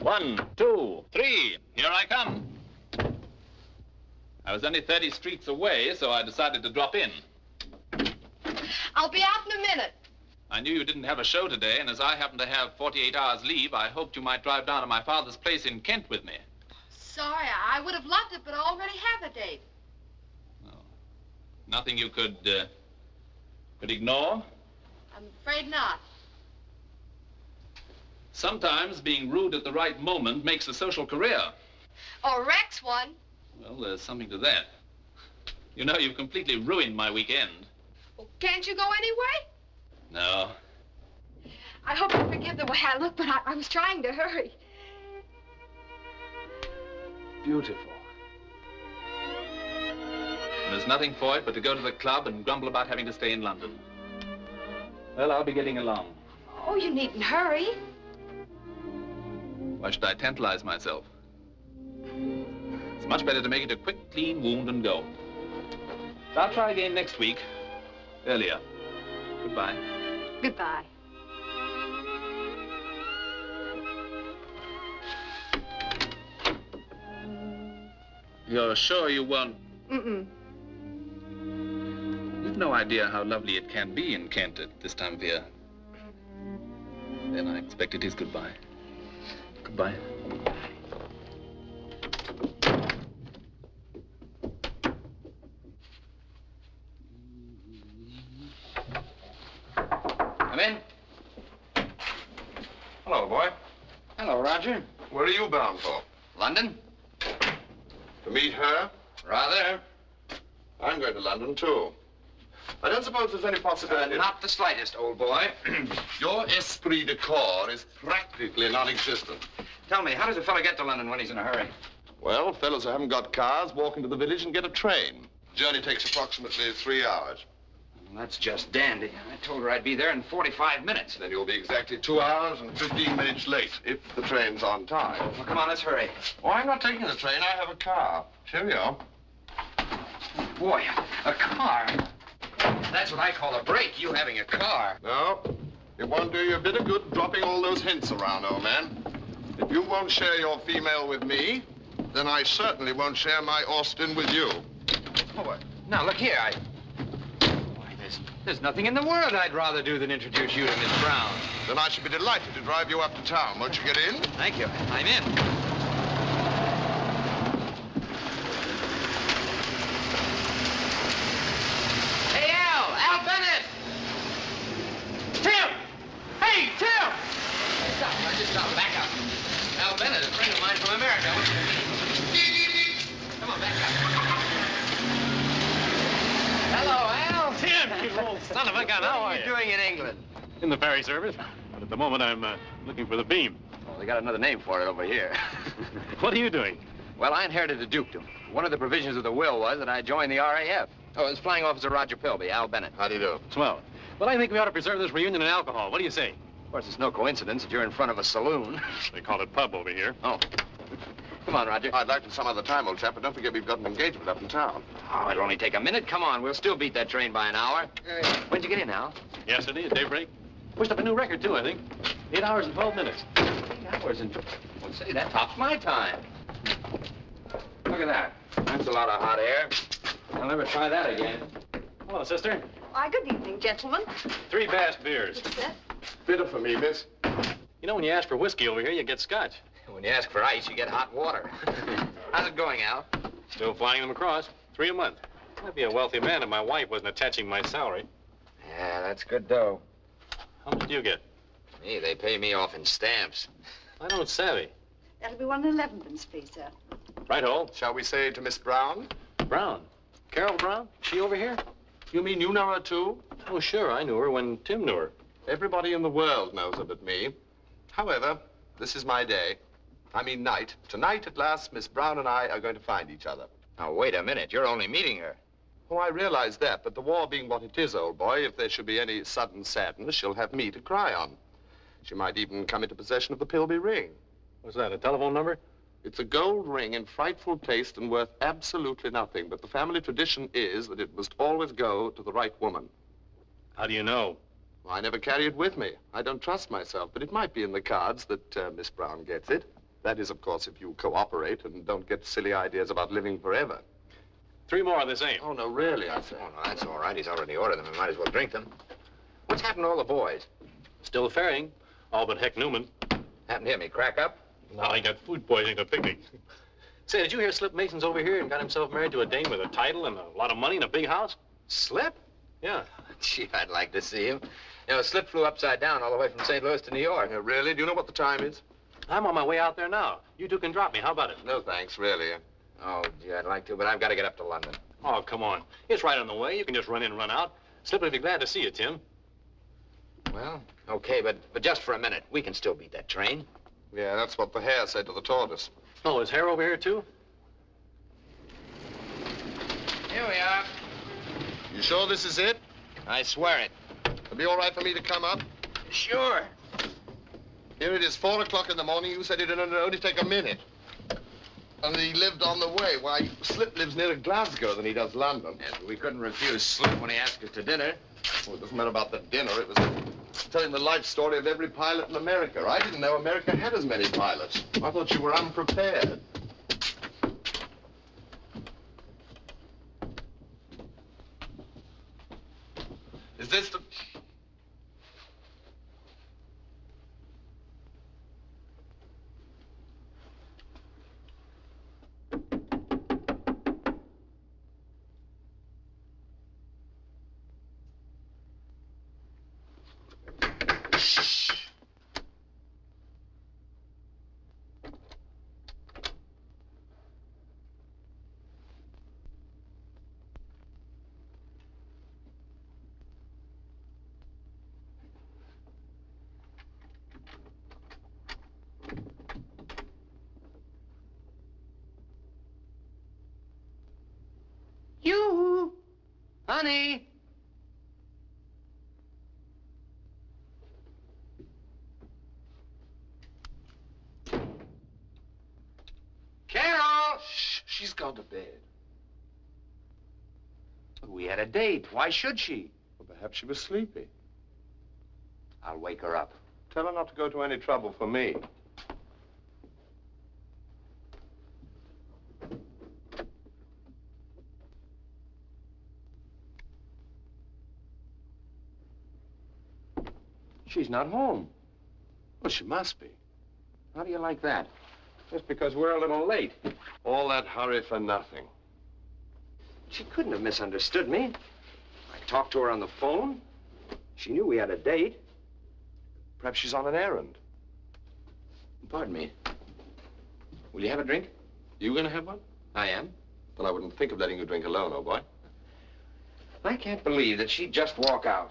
[SPEAKER 11] 1, 2, 3. Here I come. I was only 30 streets away, so I decided to drop in.
[SPEAKER 10] I'll be out in a minute.
[SPEAKER 11] I knew you didn't have a show today, and as I happen to have 48 hours leave, I hoped you might drive down to my father's place in Kent with me.
[SPEAKER 10] Sorry, I would have loved it, but I already have a date.
[SPEAKER 11] Oh. Nothing you could ignore?
[SPEAKER 10] I'm afraid not.
[SPEAKER 11] Sometimes being rude at the right moment makes a social career.
[SPEAKER 10] Or wrecks one.
[SPEAKER 11] Well, there's something to that. You know, you've completely ruined my weekend.
[SPEAKER 10] Well, can't you go anyway?
[SPEAKER 11] No.
[SPEAKER 10] I hope you forgive the way I look, but I was trying to hurry.
[SPEAKER 11] Beautiful. There's nothing for it but to go to the club and grumble about having to stay in London. Well, I'll be getting along.
[SPEAKER 10] Oh, you needn't hurry.
[SPEAKER 11] Why should I tantalize myself? It's much better to make it a quick, clean wound and go. I'll try again next week. Earlier. Goodbye.
[SPEAKER 10] Goodbye.
[SPEAKER 11] You're sure you won't?
[SPEAKER 10] Mm-mm.
[SPEAKER 11] You've no idea how lovely it can be in Kent at this time of year. Then I expect it is goodbye. Goodbye.
[SPEAKER 3] Come in. Hello, boy.
[SPEAKER 12] Hello, Roger. Where are you bound for?
[SPEAKER 3] London?
[SPEAKER 12] To meet her?
[SPEAKER 3] Rather.
[SPEAKER 12] I'm going to London, too. I don't suppose there's any possibility...
[SPEAKER 3] Not the slightest, old boy.
[SPEAKER 12] Your esprit de corps is practically non-existent.
[SPEAKER 3] Tell me, how does a fella get to London when he's in a hurry?
[SPEAKER 12] Well, fellows who haven't got cars walk into the village and get a train. Journey takes approximately 3 hours.
[SPEAKER 3] Well, that's just dandy. I told her I'd be there in 45 minutes.
[SPEAKER 12] Then you'll be exactly 2 hours and 15 minutes late, if the train's on time.
[SPEAKER 3] Well, come on, let's hurry.
[SPEAKER 12] Oh, I'm not taking the train. I have a car. Cheerio.
[SPEAKER 3] Boy, a car. That's what I call a break, you having a car.
[SPEAKER 12] No, It won't do you a bit of good dropping all those hints around, old man. If you won't share your female with me, then I certainly won't share my Austin with you.
[SPEAKER 3] Oh, what? Now, look here, Why, there's nothing in the world I'd rather do than introduce you to Miss Brown.
[SPEAKER 12] Then I should be delighted to drive you up to town. Won't you get in?
[SPEAKER 3] Thank you. I'm in. Hey, Al Bennett! Tim! Hey, Tim! Stop, just stop, back up. Al Bennett, a friend of mine from America. Come on, back up. Hello, Al.
[SPEAKER 18] Tim, you old son of a gun, how are you?
[SPEAKER 3] What are you doing in England?
[SPEAKER 18] In the ferry service. But at the moment, I'm looking for the beam.
[SPEAKER 3] Oh, they got another name for it over here.
[SPEAKER 18] What are you doing?
[SPEAKER 3] Well, I inherited a dukedom. One of the provisions of the will was that I join the R.A.F. Oh, it's Flying Officer Roger Pilby, Al Bennett.
[SPEAKER 12] How do you do?
[SPEAKER 18] Swell. Well, I think we ought to preserve this reunion in alcohol. What do you say?
[SPEAKER 3] Of course, it's no coincidence that you're in front of a saloon.
[SPEAKER 18] They call it pub over here.
[SPEAKER 3] Oh. Come on, Roger.
[SPEAKER 12] I'd like to some other time, old chap, but don't forget we've got an engagement up in town.
[SPEAKER 3] Oh, it'll only take a minute. Come on, we'll still beat that train by an hour. When'd you get in, Al?
[SPEAKER 18] Yesterday at daybreak. Pushed up a new record, too, I think. 8 hours and 12 minutes.
[SPEAKER 3] 8 hours and... Well, say, that tops my time. Look at that. That's a lot of hot air. I'll never try that again.
[SPEAKER 18] Hello, sister.
[SPEAKER 10] Why, good evening, gentlemen.
[SPEAKER 18] 3 Bass beers.
[SPEAKER 12] Bitter for me, miss.
[SPEAKER 18] You know, when you ask for whiskey over here, you get scotch.
[SPEAKER 3] When you ask for ice, you get hot water. How's it going, Al?
[SPEAKER 18] Still flying them across. 3 a month. I'd be a wealthy man if my wife wasn't attaching my salary.
[SPEAKER 3] Yeah, that's good dough.
[SPEAKER 18] How much do you get?
[SPEAKER 3] Me, they pay me off in stamps.
[SPEAKER 18] I don't savvy.
[SPEAKER 9] That'll be 1 and 11pence, please, sir.
[SPEAKER 18] Right-ho.
[SPEAKER 12] Shall we say to Miss Brown?
[SPEAKER 18] Brown? Carol Brown? She over here?
[SPEAKER 12] You mean you know her, too?
[SPEAKER 18] Oh, sure. I knew her when Tim knew her.
[SPEAKER 12] Everybody in the world knows her but me. However, this is my day. I mean night. Tonight, at last, Miss Brown and I are going to find each other.
[SPEAKER 3] Now, wait a minute. You're only meeting her.
[SPEAKER 12] Oh, I realize that, but the war being what it is, old boy, if there should be any sudden sadness, she'll have me to cry on. She might even come into possession of the Pilby ring.
[SPEAKER 18] What's that, a telephone number?
[SPEAKER 12] It's a gold ring in frightful taste and worth absolutely nothing, but the family tradition is that it must always go to the right woman.
[SPEAKER 18] How do you know?
[SPEAKER 12] Well, I never carry it with me. I don't trust myself, but it might be in the cards that Miss Brown gets it. That is, of course, if you cooperate and don't get silly ideas about living forever.
[SPEAKER 18] 3 more of the same.
[SPEAKER 12] Oh, no, really, I say.
[SPEAKER 3] Oh, no, that's all right. He's already ordered them. We might as well drink them. What's happened to all the boys?
[SPEAKER 18] Still ferrying. All but Heck Newman.
[SPEAKER 3] Happened to him. He crack up?
[SPEAKER 18] No, he got food poisoning at a picnic. Say, did you hear Slip Mason's over here and got himself married to a dame with a title and a lot of money and a big house?
[SPEAKER 3] Slip?
[SPEAKER 18] Yeah.
[SPEAKER 3] Gee, I'd like to see him. You know, Slip flew upside down all the way from St. Louis to New York.
[SPEAKER 12] Yeah, really? Do you know what the time is?
[SPEAKER 18] I'm on my way out there now. You two can drop me. How about it?
[SPEAKER 12] No, thanks, really.
[SPEAKER 3] Oh, gee, I'd like to, but I've got to get up to London.
[SPEAKER 18] Oh, come on. It's right on the way. You can just run in and run out. Slip will be glad to see you, Tim.
[SPEAKER 3] Well, okay, but just for a minute. We can still beat that train.
[SPEAKER 12] Yeah, that's what the hare said to the tortoise.
[SPEAKER 18] Oh, is Hare over here, too?
[SPEAKER 3] Here we are.
[SPEAKER 12] You sure this is it?
[SPEAKER 3] I swear it.
[SPEAKER 12] It'll be all right for me to come up?
[SPEAKER 3] Sure.
[SPEAKER 12] Here it is, 4 o'clock in the morning. You said it'd only take a minute. And he lived on the way. Why, Slip lives nearer Glasgow than he does London.
[SPEAKER 3] Yes, but we couldn't refuse Slip when he asked us to dinner.
[SPEAKER 12] Well, it doesn't matter about the dinner. It was telling the life story of every pilot in America. I didn't know America had as many pilots. I thought you were unprepared. Is this the...
[SPEAKER 3] You, honey. Carol!
[SPEAKER 12] Shh, she's gone to bed.
[SPEAKER 3] We had a date. Why should she?
[SPEAKER 12] Well, perhaps she was sleepy.
[SPEAKER 3] I'll wake her up.
[SPEAKER 12] Tell her not to go to any trouble for me.
[SPEAKER 3] She's not home.
[SPEAKER 12] Well, she must be.
[SPEAKER 3] How do you like that? Just because we're a little late.
[SPEAKER 12] All that hurry for nothing.
[SPEAKER 3] She couldn't have misunderstood me. I talked to her on the phone. She knew we had a date.
[SPEAKER 12] Perhaps she's on an errand.
[SPEAKER 3] Pardon me. Will you have a drink?
[SPEAKER 12] You gonna have one?
[SPEAKER 3] I am.
[SPEAKER 12] Well, I wouldn't think of letting you drink alone, old boy.
[SPEAKER 3] I can't believe that she'd just walk out.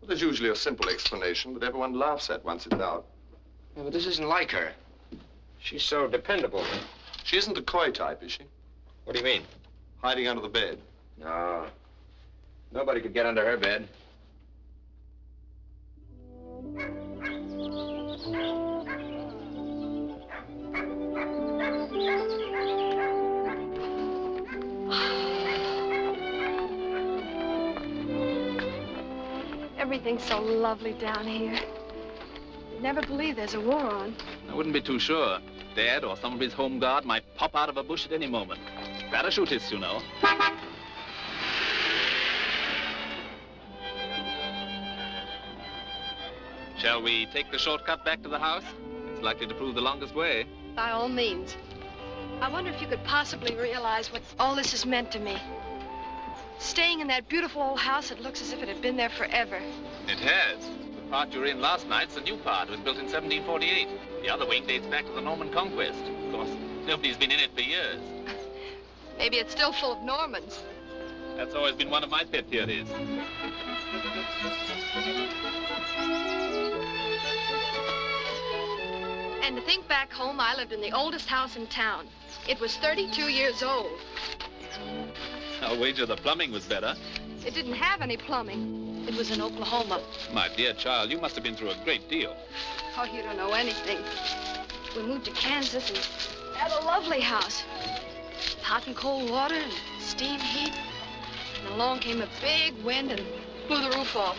[SPEAKER 12] Well, there's usually a simple explanation that everyone laughs at once it's out.
[SPEAKER 3] Yeah, but this isn't like her. She's so dependable.
[SPEAKER 12] She isn't the coy type, is she?
[SPEAKER 3] What do you mean?
[SPEAKER 12] Hiding under the bed.
[SPEAKER 3] No. Nobody could get under her bed.
[SPEAKER 10] Everything's so lovely down here. You'd never believe there's a war on.
[SPEAKER 11] I wouldn't be too sure. Dad or some of his home guard might pop out of a bush at any moment. Parachutists, you know. Shall we take the shortcut back to the house? It's likely to prove the longest way.
[SPEAKER 10] By all means. I wonder if you could possibly realize what all this has meant to me. Staying in that beautiful old house that looks as if it had been there forever.
[SPEAKER 11] It has. The part you were in last night's the new part. It was built in 1748. The other wing dates back to the Norman Conquest. Of course, nobody's been in it for years.
[SPEAKER 10] Maybe it's still full of Normans.
[SPEAKER 11] That's always been one of my pet theories.
[SPEAKER 10] And to think back home, I lived in the oldest house in town. It was 32 years old.
[SPEAKER 11] I'll wager the plumbing was better.
[SPEAKER 10] It didn't have any plumbing. It was in Oklahoma.
[SPEAKER 11] My dear child, you must have been through a great deal.
[SPEAKER 10] Oh, you don't know anything. We moved to Kansas and had a lovely house. Hot and cold water and steam heat. And along came a big wind and blew the roof off.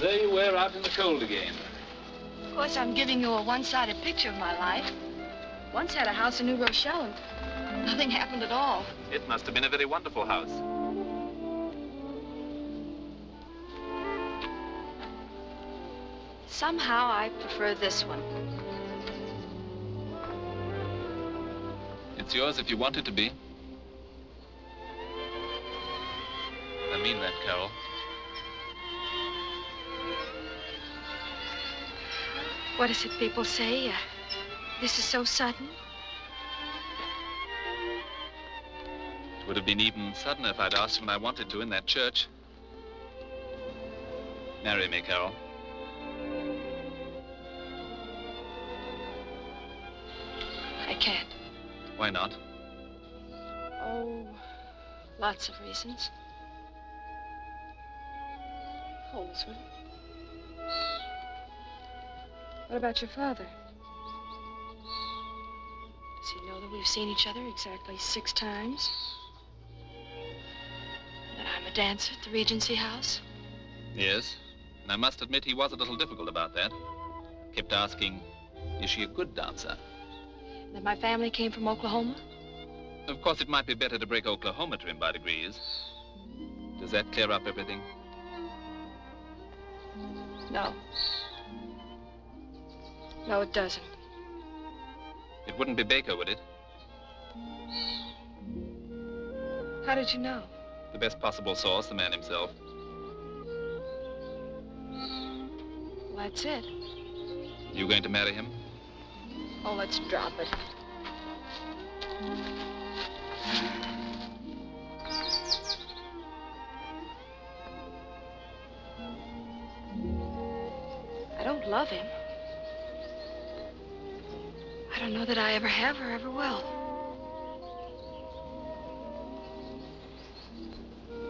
[SPEAKER 11] There you were out in the cold again.
[SPEAKER 10] Of course, I'm giving you a one-sided picture of my life. Once had a house in New Rochelle and nothing happened at all.
[SPEAKER 11] It must have been a very wonderful house.
[SPEAKER 10] Somehow, I prefer this one.
[SPEAKER 11] It's yours if you want it to be. I mean that, Carol.
[SPEAKER 10] What is it people say? This is so sudden?
[SPEAKER 11] It would have been even suddener if I'd asked when I wanted to in that church. Marry me, Carol.
[SPEAKER 10] I can't.
[SPEAKER 11] Why not?
[SPEAKER 10] Oh, lots of reasons. Hold this one. What about your father? Does he know that we've seen each other exactly 6 times? That I'm a dancer at the Regency House?
[SPEAKER 11] Yes. And I must admit he was a little difficult about that. Kept asking, is she a good dancer?
[SPEAKER 10] That my family came from Oklahoma?
[SPEAKER 11] Of course, it might be better to break Oklahoma to him by degrees. Does that clear up everything?
[SPEAKER 10] No. No, it doesn't.
[SPEAKER 11] It wouldn't be Baker, would it?
[SPEAKER 10] How did you know?
[SPEAKER 11] The best possible source, the man himself.
[SPEAKER 10] Well, that's it.
[SPEAKER 11] You going to marry him?
[SPEAKER 10] Oh, let's drop it. I don't love him. I don't know that I ever have or ever will.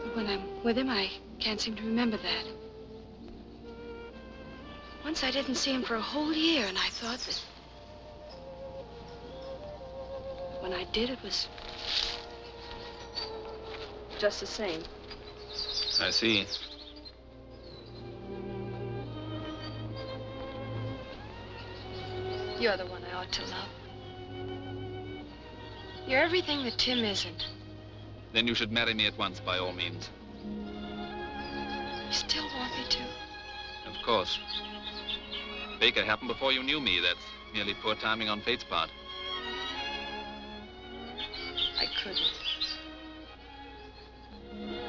[SPEAKER 10] But when I'm with him, I can't seem to remember that. Once I didn't see him for a whole year, and I thought that when I did, it was just the same.
[SPEAKER 11] I see.
[SPEAKER 10] You're the one I ought to love. You're everything that Tim isn't.
[SPEAKER 11] Then you should marry me at once, by all means.
[SPEAKER 10] You still want me to?
[SPEAKER 11] Of course. Baker happened before you knew me. That's merely poor timing on fate's part.
[SPEAKER 10] I couldn't.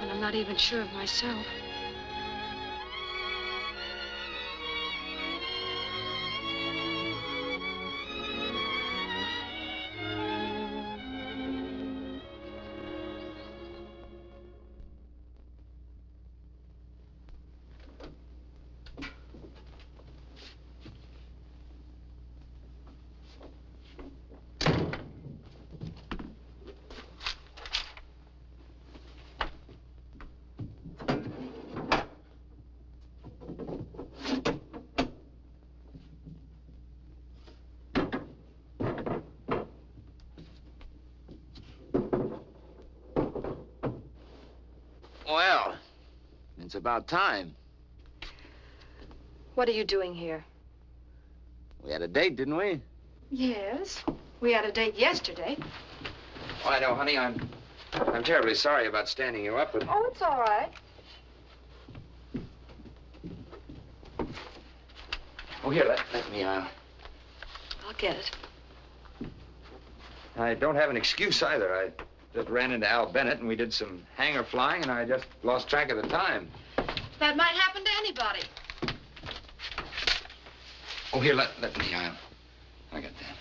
[SPEAKER 10] And I'm not even sure of myself.
[SPEAKER 3] Well, it's about time.
[SPEAKER 10] What are you doing here?
[SPEAKER 3] We had a date, didn't we?
[SPEAKER 10] Yes. We had a date yesterday.
[SPEAKER 3] Oh, I know, honey. I'm terribly sorry about standing you up, but...
[SPEAKER 10] Oh, it's all right.
[SPEAKER 3] Oh, here, let me,
[SPEAKER 10] I'll get it.
[SPEAKER 3] I don't have an excuse either. I just ran into Al Bennett and we did some hanger flying and I just lost track of the time.
[SPEAKER 10] That might happen to anybody.
[SPEAKER 3] Oh, here, let me, I got that.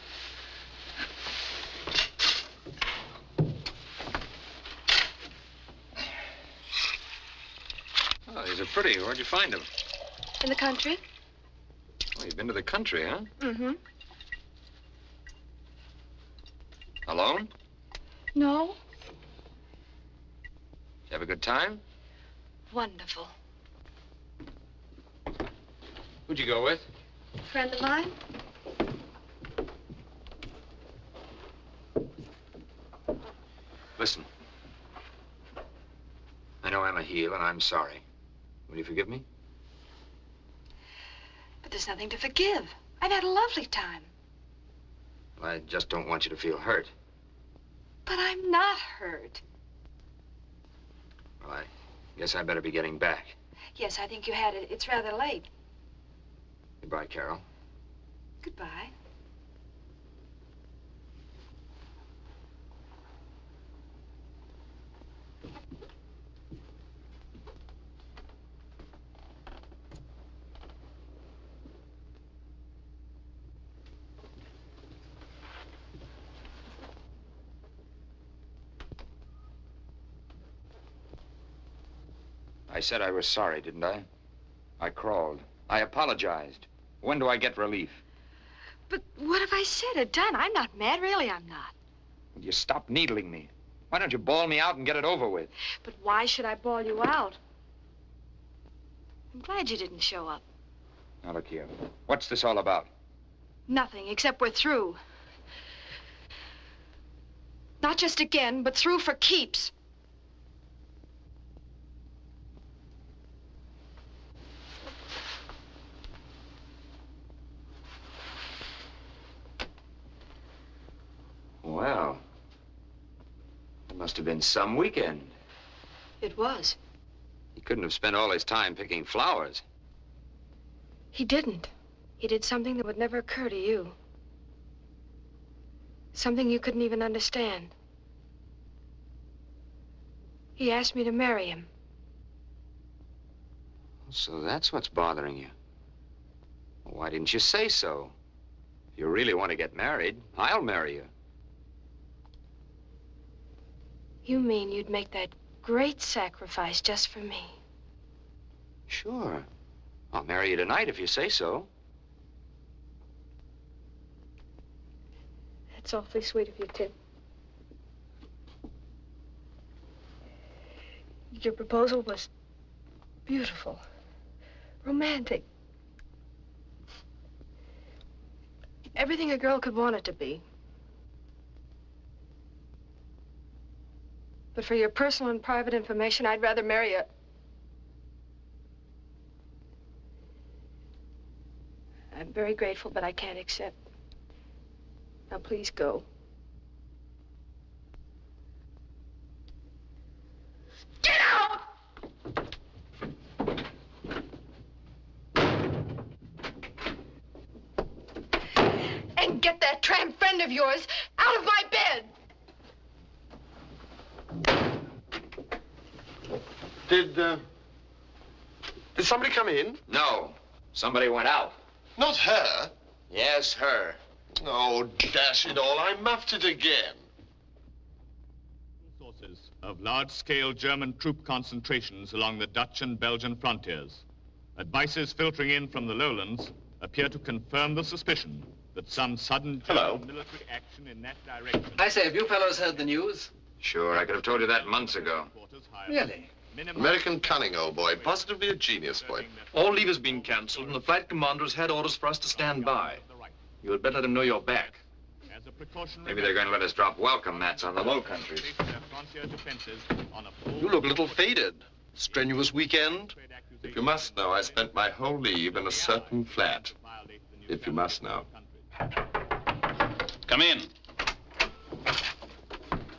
[SPEAKER 11] Oh, these are pretty. Where'd you find them?
[SPEAKER 10] In the country?
[SPEAKER 11] Oh, you've been to the country, huh?
[SPEAKER 10] Mm-hmm.
[SPEAKER 11] Alone?
[SPEAKER 10] No.
[SPEAKER 11] You have a good time?
[SPEAKER 10] Wonderful.
[SPEAKER 11] Who'd you go with?
[SPEAKER 10] Friend of mine?
[SPEAKER 3] Listen. I know I'm a heel and I'm sorry. Will you forgive me?
[SPEAKER 10] But there's nothing to forgive. I've had a lovely time.
[SPEAKER 3] Well, I just don't want you to feel hurt.
[SPEAKER 10] But I'm not hurt.
[SPEAKER 3] Well, I guess I better be getting back.
[SPEAKER 10] Yes, I think you had it. It's rather late.
[SPEAKER 3] Goodbye, Carol.
[SPEAKER 10] Goodbye.
[SPEAKER 3] I said I was sorry, didn't I? I crawled. I apologized. When do I get relief?
[SPEAKER 10] But what have I said or done? I'm not mad. Really, I'm not.
[SPEAKER 3] Will you stop needling me? Why don't you bawl me out and get it over with?
[SPEAKER 10] But why should I bawl you out? I'm glad you didn't show up.
[SPEAKER 3] Now, look here. What's this all about?
[SPEAKER 10] Nothing, except we're through. Not just again, but through for keeps.
[SPEAKER 3] Well, it must have been some weekend.
[SPEAKER 10] It was.
[SPEAKER 3] He couldn't have spent all his time picking flowers.
[SPEAKER 10] He didn't. He did something that would never occur to you. Something you couldn't even understand. He asked me to marry him.
[SPEAKER 3] So that's what's bothering you. Well, why didn't you say so? If you really want to get married, I'll marry you.
[SPEAKER 10] You mean you'd make that great sacrifice just for me?
[SPEAKER 3] Sure. I'll marry you tonight if you say so.
[SPEAKER 10] That's awfully sweet of you, Tim. Your proposal was beautiful, romantic. Everything a girl could want it to be. But for your personal and private information, I'd rather marry a... I'm very grateful, but I can't accept. Now, please go. Get out! And get that tramp friend of yours out of my bed!
[SPEAKER 12] Did somebody come in?
[SPEAKER 3] No. Somebody went out.
[SPEAKER 12] Not her.
[SPEAKER 3] Yes, her.
[SPEAKER 12] Oh, dash it all, I muffed it again.
[SPEAKER 19] Sources of large-scale German troop concentrations along the Dutch and Belgian frontiers. Advices filtering in from the lowlands appear to confirm the suspicion that some sudden German military action in that direction...
[SPEAKER 20] I say, have you fellows heard the news?
[SPEAKER 3] Sure, I could have told you that months ago.
[SPEAKER 20] Really?
[SPEAKER 12] American cunning, old boy. Positively a genius, boy.
[SPEAKER 20] All leave has been cancelled, and the flight commander has had orders for us to stand by. You had better let him know you're back.
[SPEAKER 3] Maybe they're going to let us drop welcome mats on the low countries.
[SPEAKER 20] You look a little faded. Strenuous weekend?
[SPEAKER 12] If you must know, I spent my whole leave in a certain flat. If you must know.
[SPEAKER 11] Come in.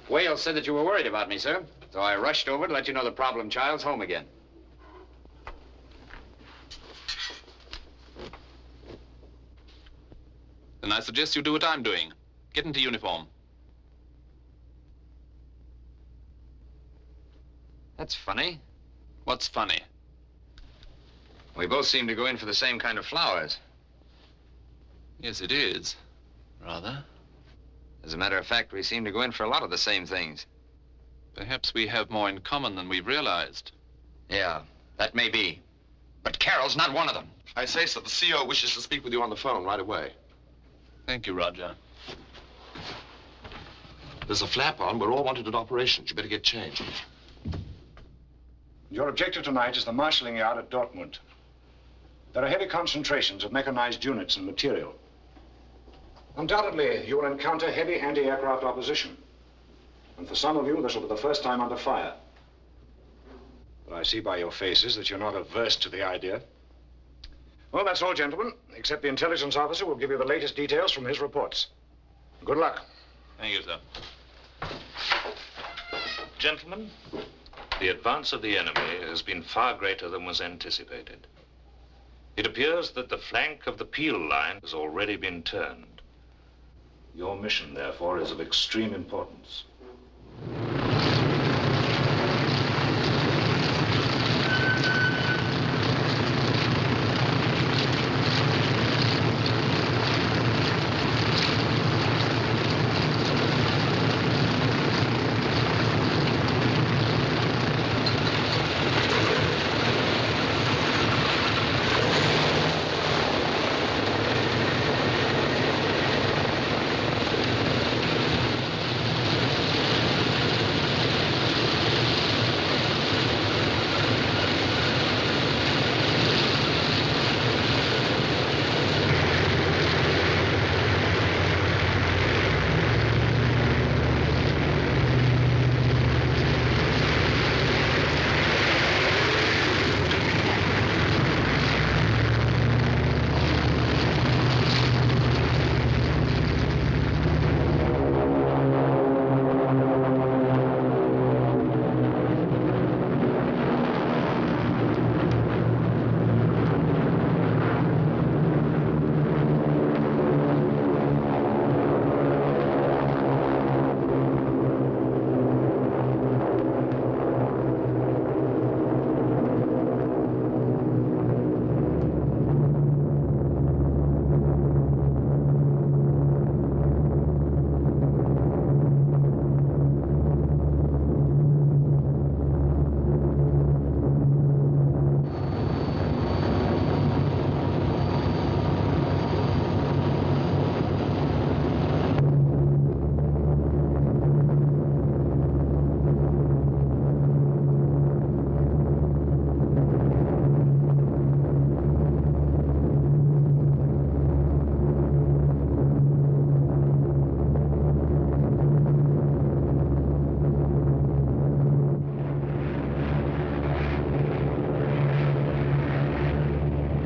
[SPEAKER 3] Wales said that you were worried about me, sir. So I rushed over to let you know the problem child's home again.
[SPEAKER 11] Then I suggest you do what I'm doing. Get into uniform.
[SPEAKER 3] That's funny.
[SPEAKER 11] What's funny?
[SPEAKER 3] We both seem to go in for the same kind of flowers.
[SPEAKER 11] Yes, it is. Rather.
[SPEAKER 3] As a matter of fact, we seem to go in for a lot of the same things.
[SPEAKER 11] Perhaps we have more in common than we've realized.
[SPEAKER 3] Yeah, that may be. But Carol's not one of them.
[SPEAKER 12] I say so. The CO wishes to speak with you on the phone right away.
[SPEAKER 11] Thank you, Roger.
[SPEAKER 12] There's a flap on. We're all wanted at operations. You better get changed.
[SPEAKER 17] Your objective tonight is the marshalling yard at Dortmund. There are heavy concentrations of mechanized units and material. Undoubtedly, you will encounter heavy anti-aircraft opposition. And for some of you, this will be the first time under fire. But I see by your faces that you're not averse to the idea. Well, that's all, gentlemen, except the intelligence officer will give you the latest details from his reports. Good luck.
[SPEAKER 11] Thank you, sir.
[SPEAKER 17] Gentlemen, the advance of the enemy has been far greater than was anticipated. It appears that the flank of the Peel line has already been turned. Your mission, therefore, is of extreme importance.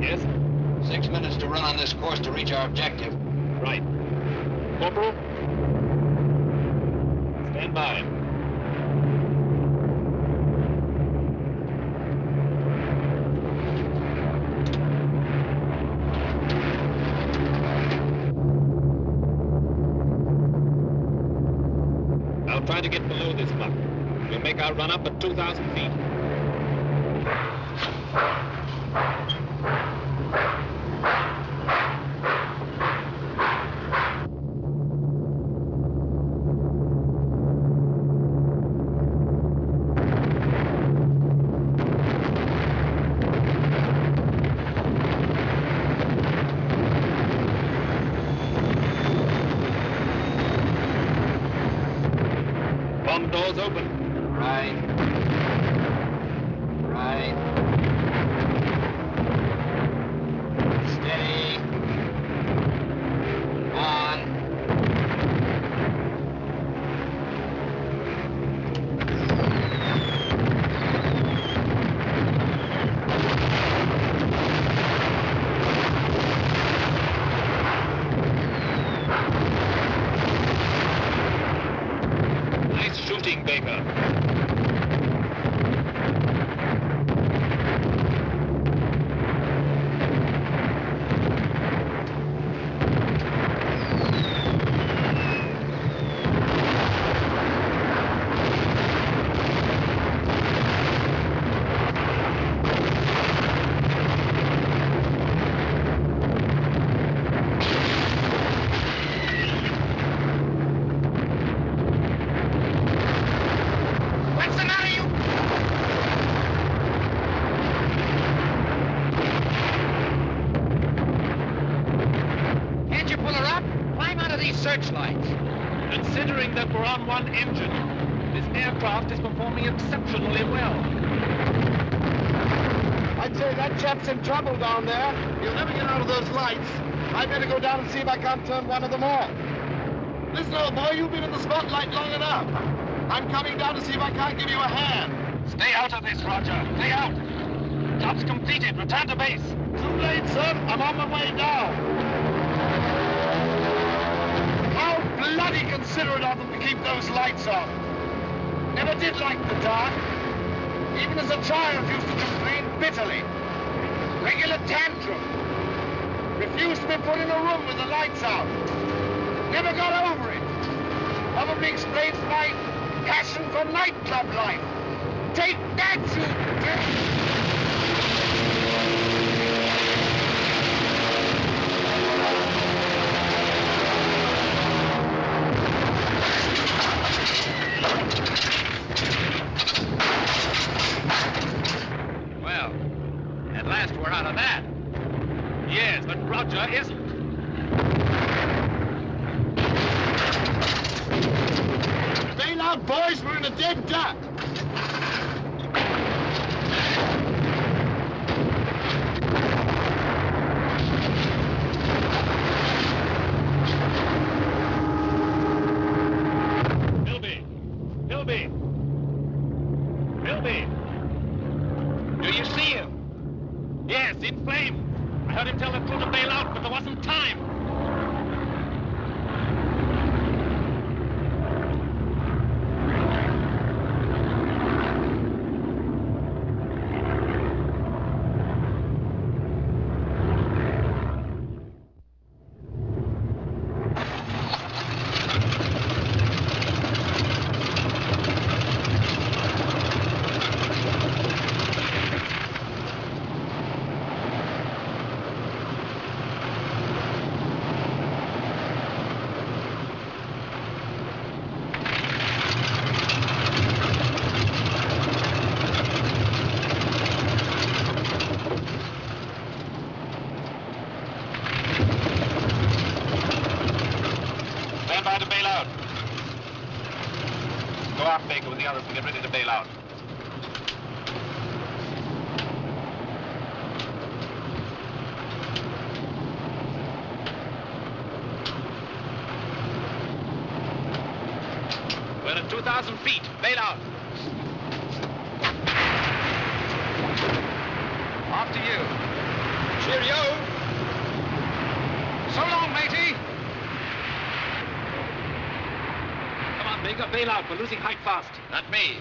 [SPEAKER 3] Yes? 6 minutes to run on this course to reach our objective.
[SPEAKER 11] Right.
[SPEAKER 18] Corporal? Stand by. I'll try to get below this muck. We'll make our run up at 2,000 feet. Bomb doors open.
[SPEAKER 3] Right. Right. Steady. On.
[SPEAKER 18] Nice shooting, Baker.
[SPEAKER 16] What's the matter, you? Can't you pull her up? Climb out of these searchlights.
[SPEAKER 18] Considering that we're on one engine, this aircraft is performing exceptionally well.
[SPEAKER 13] I'd say that chap's in trouble down there. He'll never get out of those lights. I'd better go down and see if I can't turn one of them off. Listen, old boy, you've been in the spotlight long enough. I'm coming down to see if I can't give you a hand.
[SPEAKER 18] Stay out of this, Roger. Stay out. Job's completed. Return to base.
[SPEAKER 13] Too late, sir. I'm on my way now. How bloody considerate of them to keep those lights on. Never did like the dark. Even as a child, used to complain bitterly. Regular tantrum. Refused to be put in a room with the lights out. Never got over it. Probably explains my passion for nightclub life. Take that, you...
[SPEAKER 18] Well, at last we're out of that. Yes, but Roger isn't.
[SPEAKER 13] Bail out, boys. We're in a dead duck.
[SPEAKER 18] Philby! Philby! Do you see him? Yes, in flames. I heard him tell the crew to bail out, but there wasn't time. With the others and get ready to bail out. We're at 2,000 feet. Bail out. After you. Cheerio. So long, matey.
[SPEAKER 11] Baker, bail out. We're losing height fast.
[SPEAKER 3] Not me.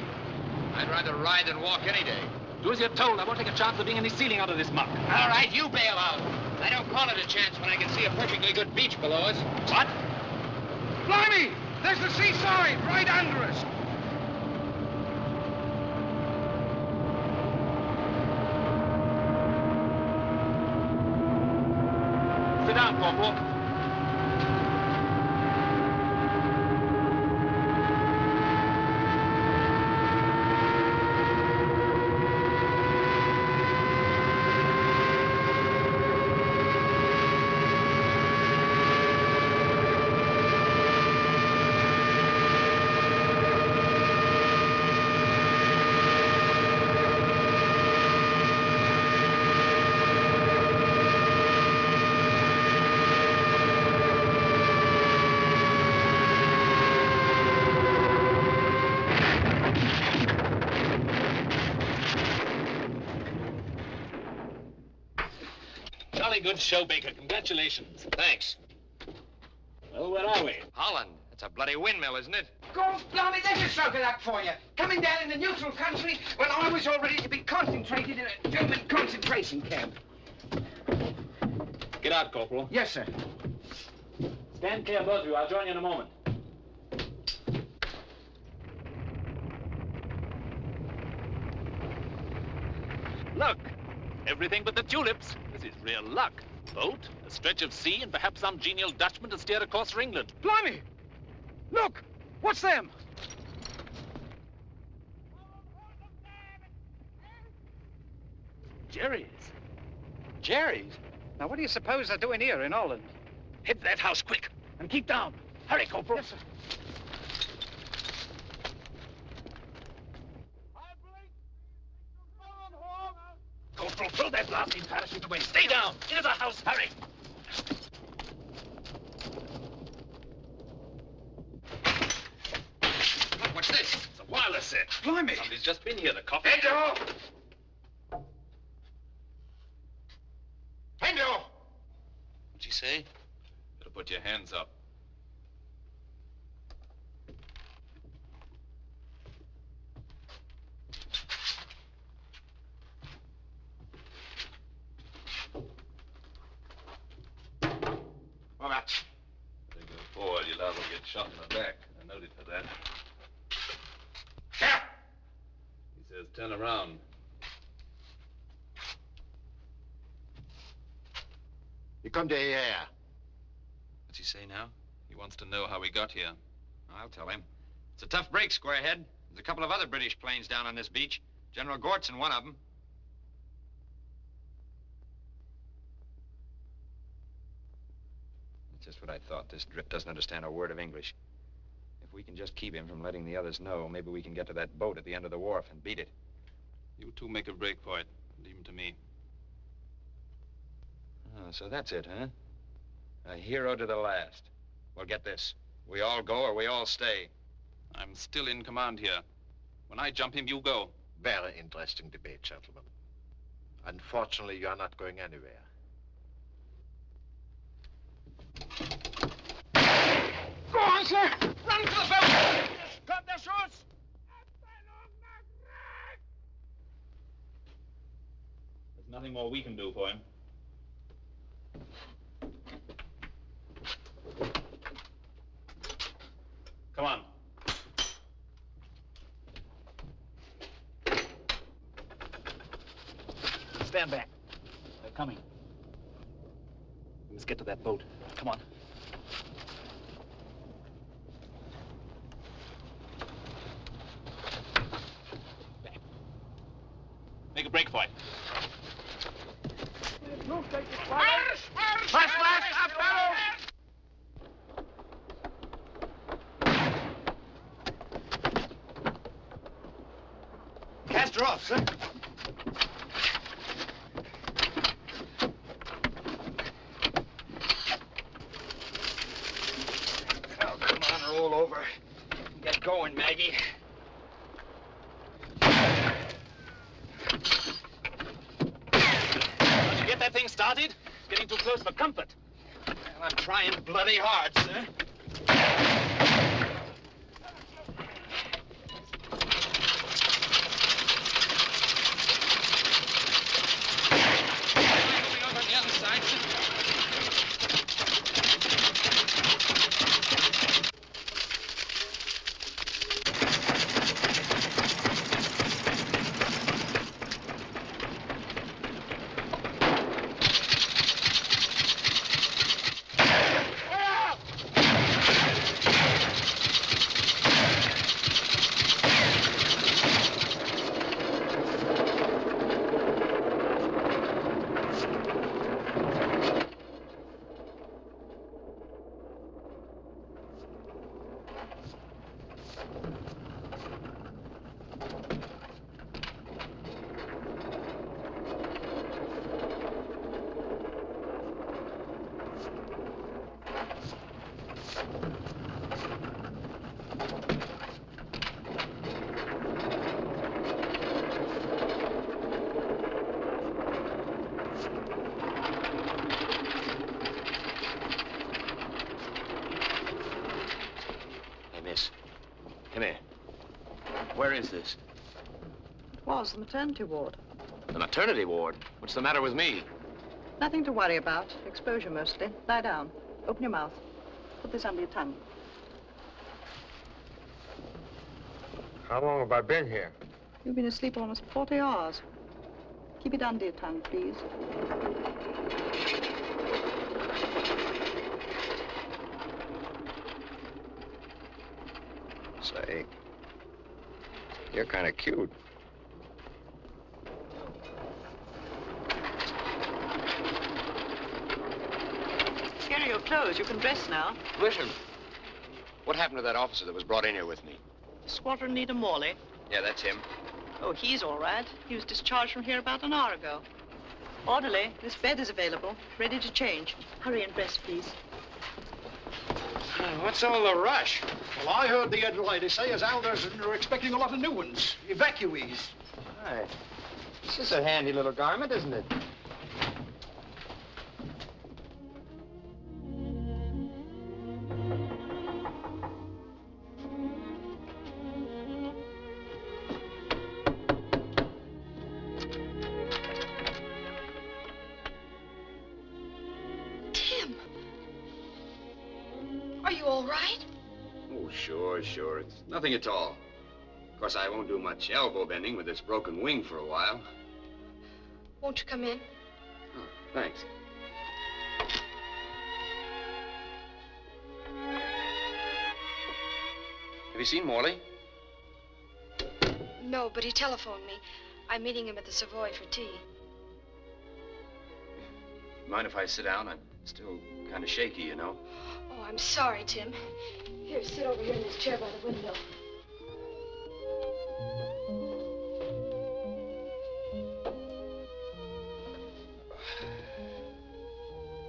[SPEAKER 3] I'd rather ride than walk any day.
[SPEAKER 11] Do as you're told. I won't take a chance of being any ceiling out of this muck.
[SPEAKER 3] All right, you bail out. I don't call it a chance when I can see a perfectly good beach below us. What?
[SPEAKER 13] Blimey! There's the seaside right under us.
[SPEAKER 11] Sit down, Corporal. Good show, Baker. Congratulations.
[SPEAKER 3] Thanks.
[SPEAKER 11] Well, where are we?
[SPEAKER 3] Holland. It's a bloody windmill, isn't it?
[SPEAKER 16] Go, blimey, there's a stroke of luck for you. Coming down in the neutral country when I was all ready to be concentrated in a German concentration camp.
[SPEAKER 11] Get out, Corporal.
[SPEAKER 16] Yes, sir.
[SPEAKER 11] Stand clear, both of you. I'll join you in a moment. Look. Everything but the tulips. This is real luck. Boat, a stretch of sea, and perhaps some genial Dutchman to steer a course for England.
[SPEAKER 16] Blimey! Look! What's them?
[SPEAKER 11] Jerry's. Jerry's?
[SPEAKER 2] Now, what do you suppose they're doing here in Holland?
[SPEAKER 11] Hit that house quick and keep down. Hurry, Corporal.
[SPEAKER 16] Yes, sir.
[SPEAKER 11] Corporal, throw that blasting parachute away. Stay down. Into the house. Hurry.
[SPEAKER 3] Look, what's this?
[SPEAKER 11] It's a wireless set.
[SPEAKER 16] Blimey.
[SPEAKER 11] Somebody's just been here. The coffee.
[SPEAKER 3] Hendo! Hendo!
[SPEAKER 11] What'd she say? Better put your hands up.
[SPEAKER 3] Well, that's...
[SPEAKER 11] If you go forward, you'll liable to get shot in the back. I noted for that.
[SPEAKER 3] Yeah.
[SPEAKER 11] He says turn around.
[SPEAKER 5] You come to here.
[SPEAKER 11] What's he say now? He wants to know how we got here.
[SPEAKER 3] I'll tell him. It's a tough break, Squarehead. There's a couple of other British planes down on this beach. General Gort's in one of them. Just what I thought. This drip doesn't understand a word of English. If we can just keep him from letting the others know, maybe we can get to that boat at the end of the wharf and beat it.
[SPEAKER 11] You two make a break for it. Leave him to me.
[SPEAKER 3] Oh, so that's it, huh? A hero to the last. Well, get this. We all go or we all stay.
[SPEAKER 11] I'm still in command here. When I jump him, you go.
[SPEAKER 5] Very interesting debate, gentlemen. Unfortunately, you are not going anywhere.
[SPEAKER 16] Go on, sir! Run to the boat! Cut the shoes!
[SPEAKER 11] There's nothing more we can do for him. Come on. Stand back. They're coming. We must get to that boat. Come on. Back. Make a break for it.
[SPEAKER 16] Flash, up, fellow!
[SPEAKER 3] Cast her off, sir. Oh, come on, roll over. Get going, Maggie.
[SPEAKER 11] Don't you get that thing started? It's getting too close for comfort.
[SPEAKER 3] Well, I'm trying bloody hard, sir. Where is this?
[SPEAKER 21] It was the maternity ward.
[SPEAKER 3] The maternity ward? What's the matter with me?
[SPEAKER 21] Nothing to worry about. Exposure mostly. Lie down. Open your mouth. Put this under your tongue.
[SPEAKER 22] How long have I been here?
[SPEAKER 21] You've been asleep almost 40 hours. Keep it under your tongue, please.
[SPEAKER 14] Say, you're kind of cute.
[SPEAKER 21] Here are your clothes. You can dress now.
[SPEAKER 3] Listen, what happened to that officer that was brought in here with me?
[SPEAKER 21] Squadron Leader Morley.
[SPEAKER 3] Yeah, that's him.
[SPEAKER 21] Oh, he's all right. He was discharged from here about an hour ago. Orderly, this bed is available. Ready to change. Hurry and dress, please.
[SPEAKER 17] What's all the rush? Well, I heard the lady say as how they're expecting a lot of new ones. Evacuees.
[SPEAKER 14] Right. This is a handy little garment, isn't it?
[SPEAKER 10] Tim! Are you all right?
[SPEAKER 3] Oh, sure. It's nothing at all. Of course, I won't do much elbow bending with this broken wing for a while.
[SPEAKER 10] Won't you come in?
[SPEAKER 3] Oh, thanks. Have you seen Morley?
[SPEAKER 10] No, but he telephoned me. I'm meeting him at the Savoy for tea.
[SPEAKER 3] Mind if I sit down? I'm still kind of shaky, you know.
[SPEAKER 10] Oh, I'm sorry, Tim. Here, sit over here in this chair by the window.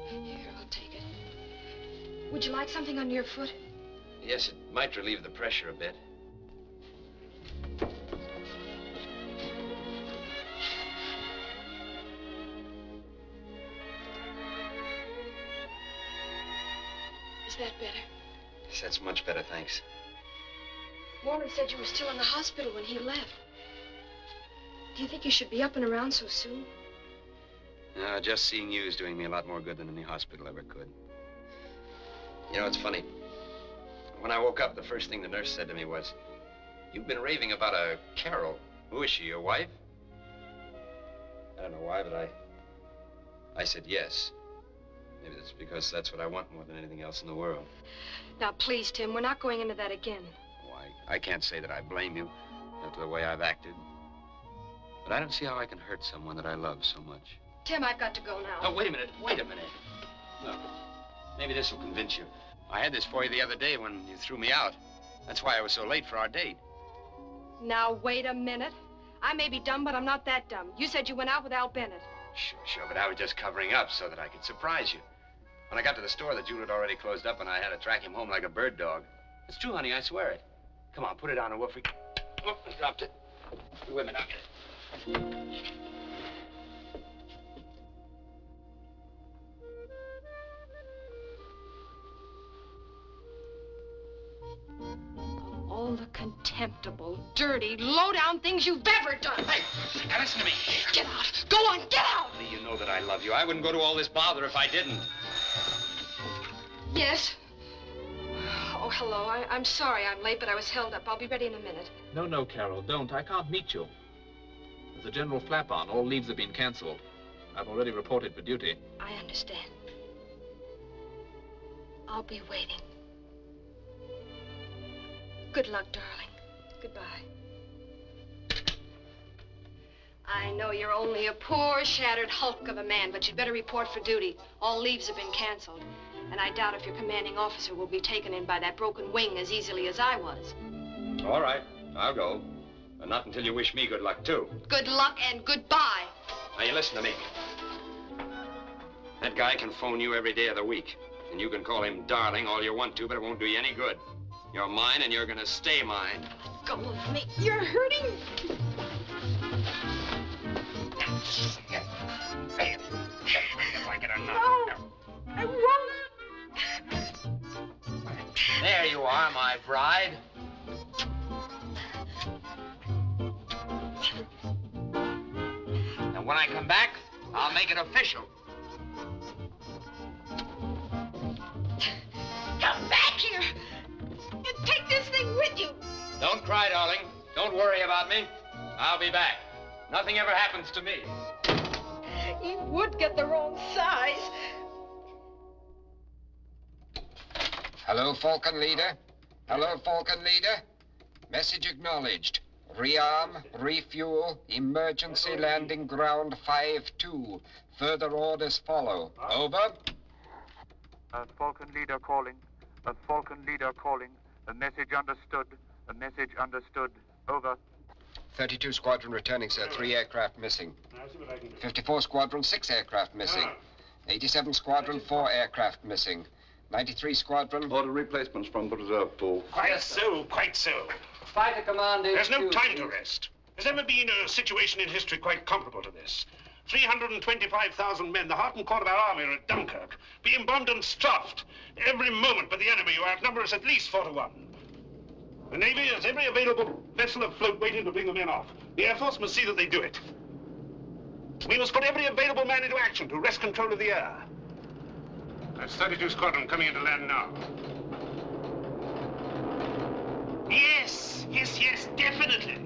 [SPEAKER 10] Here, I'll take it. Would you like something under your foot?
[SPEAKER 3] Yes, it might relieve the pressure a bit.
[SPEAKER 10] Is that better?
[SPEAKER 3] Yes, that's much better, thanks.
[SPEAKER 10] Morley said you were still in the hospital when he left. Do you think you should be up and around so soon?
[SPEAKER 3] No, just seeing you is doing me a lot more good than any hospital ever could. You know, it's funny. When I woke up, the first thing the nurse said to me was, "You've been raving about a Carol. Who is she, your wife?" I don't know why, but I said yes. Maybe that's because that's what I want more than anything else in the world.
[SPEAKER 10] Now, please, Tim, we're not going into that again.
[SPEAKER 3] Why, I can't say that I blame you after the way I've acted. But I don't see how I can hurt someone that I love so much.
[SPEAKER 10] Tim, I've got to go now.
[SPEAKER 3] Oh, wait a minute. Look, maybe this will convince you. I had this for you the other day when you threw me out. That's why I was so late for our date.
[SPEAKER 10] Now, wait a minute. I may be dumb, but I'm not that dumb. You said you went out with Al Bennett.
[SPEAKER 3] Sure, but I was just covering up so that I could surprise you. When I got to the store, the jewel had already closed up, and I had to track him home like a bird dog. It's true, honey, I swear it. Come on, put it on, or we'll freak. Oh, I dropped it. Wait a minute, I'll get it.
[SPEAKER 10] All the contemptible, dirty, low-down things you've ever done.
[SPEAKER 3] Hey, now listen to me.
[SPEAKER 10] Get out. Go on, get out.
[SPEAKER 3] Honey, you know that I love you. I wouldn't go to all this bother if I didn't.
[SPEAKER 10] Yes? Oh, hello. I'm sorry I'm late, but I was held up. I'll be ready in a minute.
[SPEAKER 11] No, Carol, don't. I can't meet you. There's a general flap on. All leaves have been canceled. I've already reported for duty.
[SPEAKER 10] I understand. I'll be waiting. Good luck, darling. Goodbye. I know you're only a poor, shattered hulk of a man, but you'd better report for duty. All leaves have been canceled. And I doubt if your commanding officer will be taken in by that broken wing as easily as I was.
[SPEAKER 3] All right, I'll go. But not until you wish me good luck, too.
[SPEAKER 10] Good luck and goodbye.
[SPEAKER 3] Now, you listen to me. That guy can phone you every day of the week. And you can call him darling all you want to, but it won't do you any good. You're mine, and you're gonna stay mine.
[SPEAKER 10] Let go of me. You're hurting.
[SPEAKER 3] If I get a knock.
[SPEAKER 10] No, I won't.
[SPEAKER 3] There you are, my bride. when I come back, I'll make it official.
[SPEAKER 4] Come back here and take this thing with you.
[SPEAKER 3] Don't cry, darling. Don't worry about me. I'll be back. Nothing ever happens to me.
[SPEAKER 4] He would get the wrong size.
[SPEAKER 14] Hello, Falcon Leader. Hello, Falcon Leader. Message acknowledged. Rearm, refuel, emergency landing ground 5-2. Further orders follow. Over.
[SPEAKER 15] Falcon Leader calling. Falcon Leader calling. A message understood. A message understood. Over.
[SPEAKER 14] 32 Squadron returning, sir. 3 aircraft missing. 54 Squadron, 6 aircraft missing. 87 Squadron, 4 aircraft missing. 93 Squadron.
[SPEAKER 23] Order replacements from the reserve pool.
[SPEAKER 17] Quite so, quite so.
[SPEAKER 3] Fighter Command HQ.
[SPEAKER 17] There's no time to rest. There's never been a situation in history quite comparable to this. 325,000 men, the heart and core of our army, are at Dunkirk, being bombed and stuffed every moment by the enemy, who outnumber us at least 4 to 1. The Navy has every available vessel afloat waiting to bring the men off. The Air Force must see that they do it. We must put every available man into action to wrest control of the air. That's 32 Squadron coming into land now. Yes, yes, yes, definitely.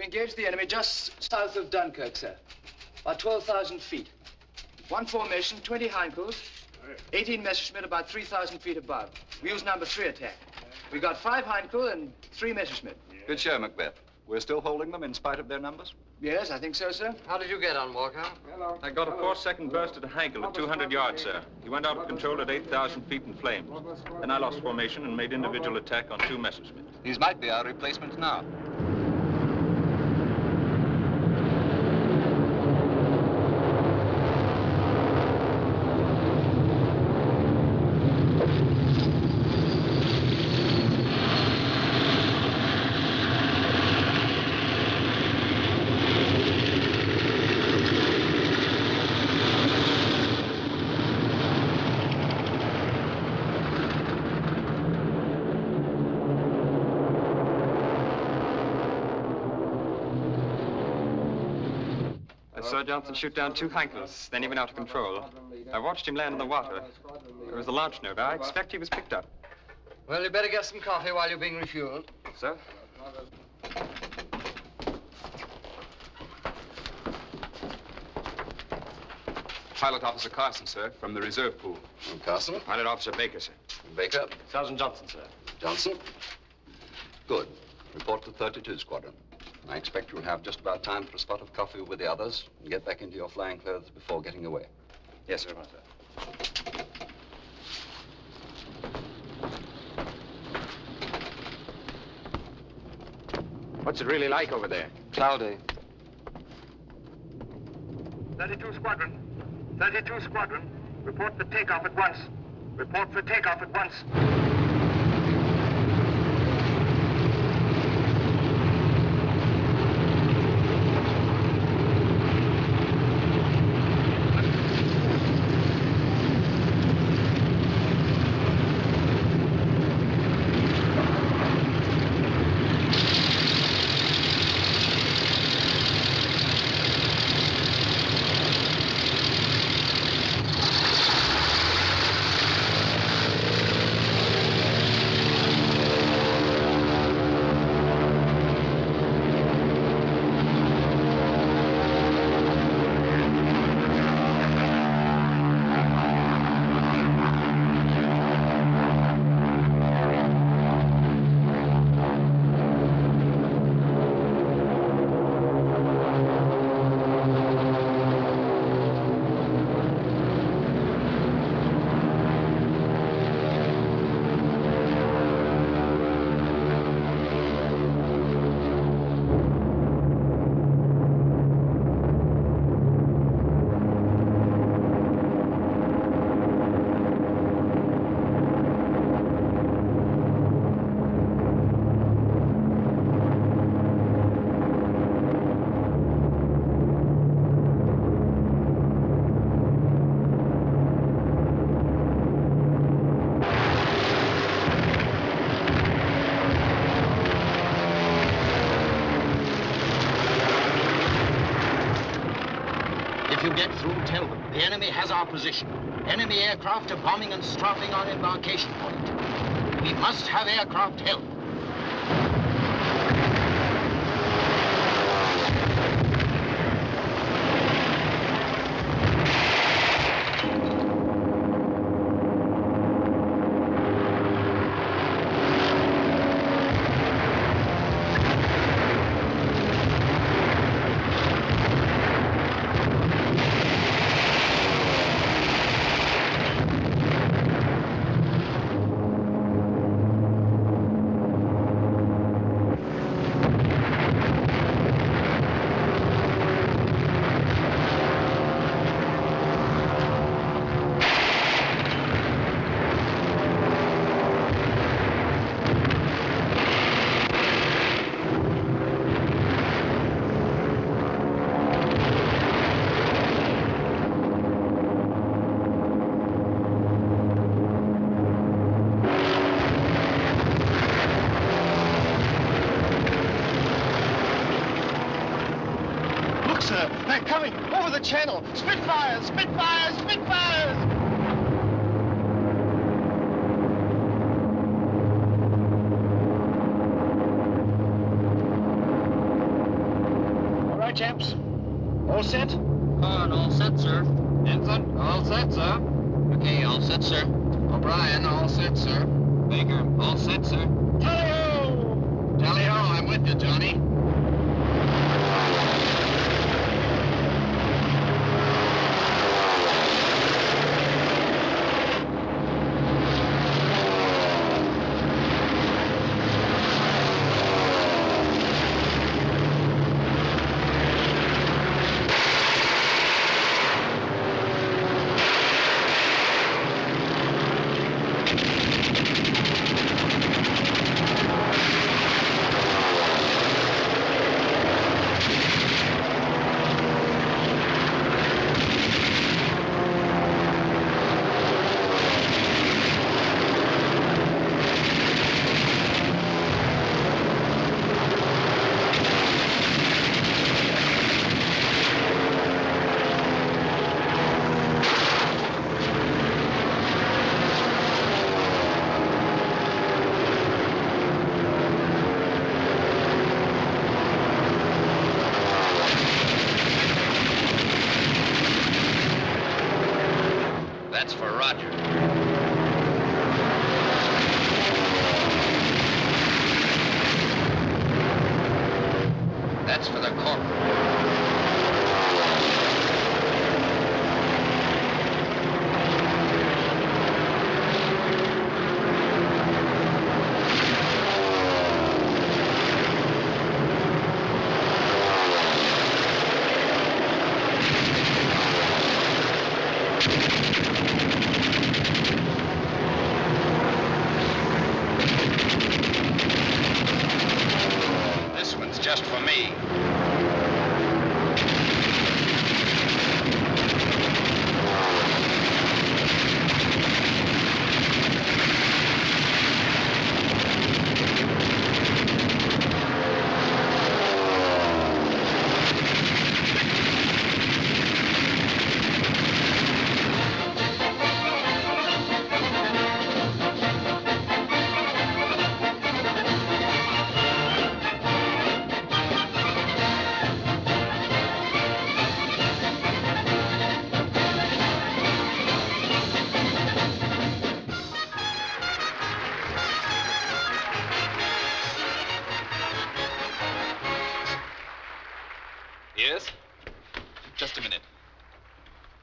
[SPEAKER 24] Engaged the enemy just south of Dunkirk, sir. About 12,000 feet. 1 formation, 20 Heinkel's, 18 Messerschmitt about 3,000 feet above. We used number 3 attack. We got 5 Heinkel and 3 Messerschmitt.
[SPEAKER 23] Good show, Macbeth. We're still holding them in spite of their numbers?
[SPEAKER 24] Yes, I think so, sir.
[SPEAKER 25] How did you get on, Walker?
[SPEAKER 24] Hello.
[SPEAKER 19] I got a 4-second burst at a Heinkel at 200 yards, sir. He went out of control at 8,000 feet in flames. Then I lost formation and made individual attack on 2 Messerschmitt.
[SPEAKER 23] These might be our replacements now.
[SPEAKER 26] I saw Johnson shoot down 2 Heinkels, then he went out of control. I watched him land in the water. There was a launch note. I expect he was picked up.
[SPEAKER 25] Well, you better get some coffee while you're being refueled.
[SPEAKER 26] Sir?
[SPEAKER 3] Pilot Officer Carson, sir, from the reserve pool.
[SPEAKER 23] Carson?
[SPEAKER 3] Pilot Officer Baker, sir.
[SPEAKER 23] Baker?
[SPEAKER 27] Sergeant Johnson, sir.
[SPEAKER 23] Johnson? Good. Report to 32 Squadron. I expect you'll have just about time for a spot of coffee with the others and get back into your flying clothes before getting away.
[SPEAKER 3] Yes, sir.
[SPEAKER 23] What's it really like over there? Cloudy.
[SPEAKER 15] 32 Squadron. 32 Squadron. Report for takeoff at once. Report for takeoff at once.
[SPEAKER 5] If you get through, tell them the enemy has our position. Enemy aircraft are bombing and strafing our embarkation point. We must have aircraft help.
[SPEAKER 13] Channel. Spitfires! Spitfires! Spitfires! All right, chaps. All set?
[SPEAKER 1] On, all set, sir. Ensign, all set, sir. Okay, all set, sir. O'Brien, all set, sir. Baker, all set, sir.
[SPEAKER 13] Tally-ho!
[SPEAKER 1] Tally-ho, I'm with you, Johnny.
[SPEAKER 3] That's for Roger. That's for the corporal. Just for me.
[SPEAKER 11] Yes? Just a minute.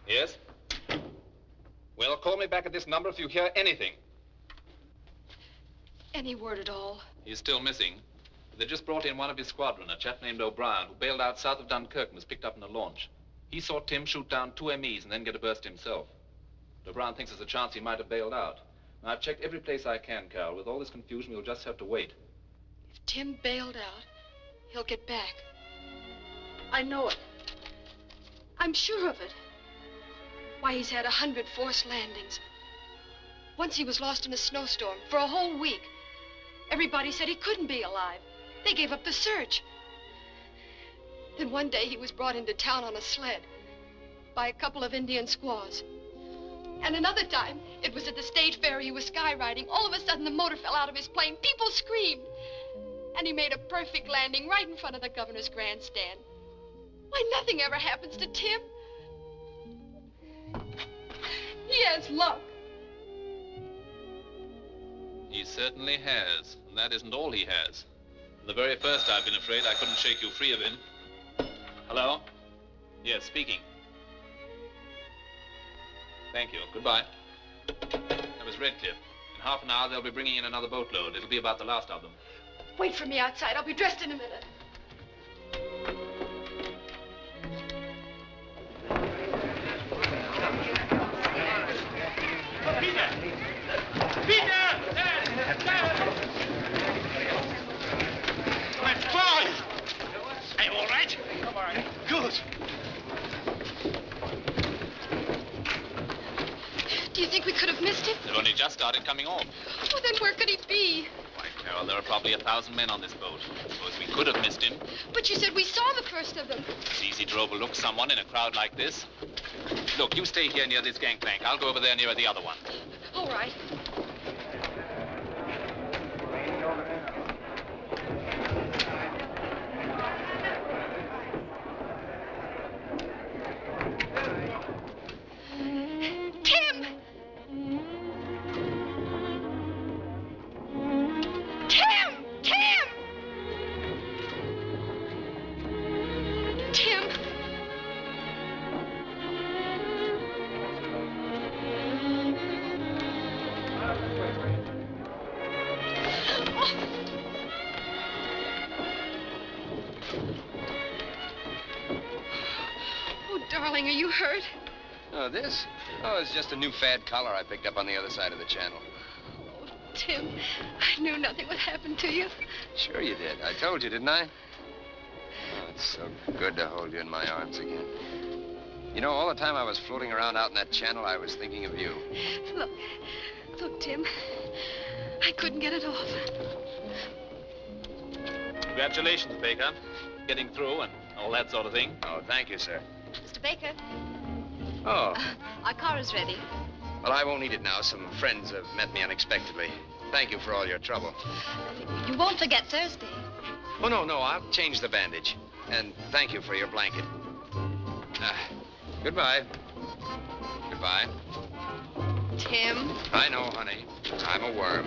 [SPEAKER 11] Yes? Well, call me back at this number if you hear anything.
[SPEAKER 10] Any word at all?
[SPEAKER 11] He's still missing. They just brought in one of his squadron, a chap named O'Brien, who bailed out south of Dunkirk and was picked up in a launch. He saw Tim shoot down 2 MEs and then get a burst himself. O'Brien thinks there's a chance he might have bailed out. Now, I've checked every place I can, Carol. With all this confusion, we'll just have to wait.
[SPEAKER 10] If Tim bailed out, he'll get back. I know it. I'm sure of it. Why, he's had 100 forced landings. Once he was lost in a snowstorm for a whole week. Everybody said he couldn't be alive. They gave up the search. Then one day he was brought into town on a sled. by a couple of Indian squaws. And another time, it was at the state fair he was skyriding. All of a sudden, the motor fell out of his plane. People screamed. And he made a perfect landing right in front of the governor's grandstand. Why, nothing ever happens to Tim. He has luck.
[SPEAKER 11] He certainly has. And that isn't all he has. From the very first, I've been afraid I couldn't shake you free of him. Hello? Yes, speaking. Thank you. Goodbye. That was Redcliffe. In half an hour, they'll be bringing in another boatload. It'll be about the last of them.
[SPEAKER 10] Wait for me outside. I'll be dressed in a minute.
[SPEAKER 13] Peter! Peter! Let's fly! Are you all right? I'm all right. Good.
[SPEAKER 10] Do you think we could have missed him?
[SPEAKER 11] They've only just started coming off.
[SPEAKER 10] Oh, then where could he be?
[SPEAKER 11] Why, Carol, there are probably 1,000 men on this boat. Suppose we could have missed him.
[SPEAKER 10] But you said we saw the first of them.
[SPEAKER 11] It's easy to overlook someone in a crowd like this. Look, you stay here near this gangplank. I'll go over there near the other one.
[SPEAKER 10] All right. Tim! Tim! Tim! Tim! Oh, darling, are you hurt?
[SPEAKER 23] Oh, this? Oh, it's just a new fad collar I picked up on the other side of the channel.
[SPEAKER 10] Tim, I knew nothing would happen to you.
[SPEAKER 23] Sure you did. I told you, didn't I? Oh, it's so good to hold you in my arms again. You know, all the time I was floating around out in that channel, I was thinking of you.
[SPEAKER 10] Look, Tim, I couldn't get it off.
[SPEAKER 11] Congratulations, Baker. Getting through and all that sort of thing.
[SPEAKER 23] Oh, thank you, sir.
[SPEAKER 6] Mr. Baker,
[SPEAKER 23] Oh,
[SPEAKER 6] our car is ready.
[SPEAKER 23] well, I won't need it now. Some friends have met me unexpectedly. Thank you for all your trouble.
[SPEAKER 6] You won't forget Thursday.
[SPEAKER 23] Oh, no, I'll change the bandage. And thank you for your blanket. Goodbye. Goodbye.
[SPEAKER 10] Tim?
[SPEAKER 23] I know, honey. I'm a worm.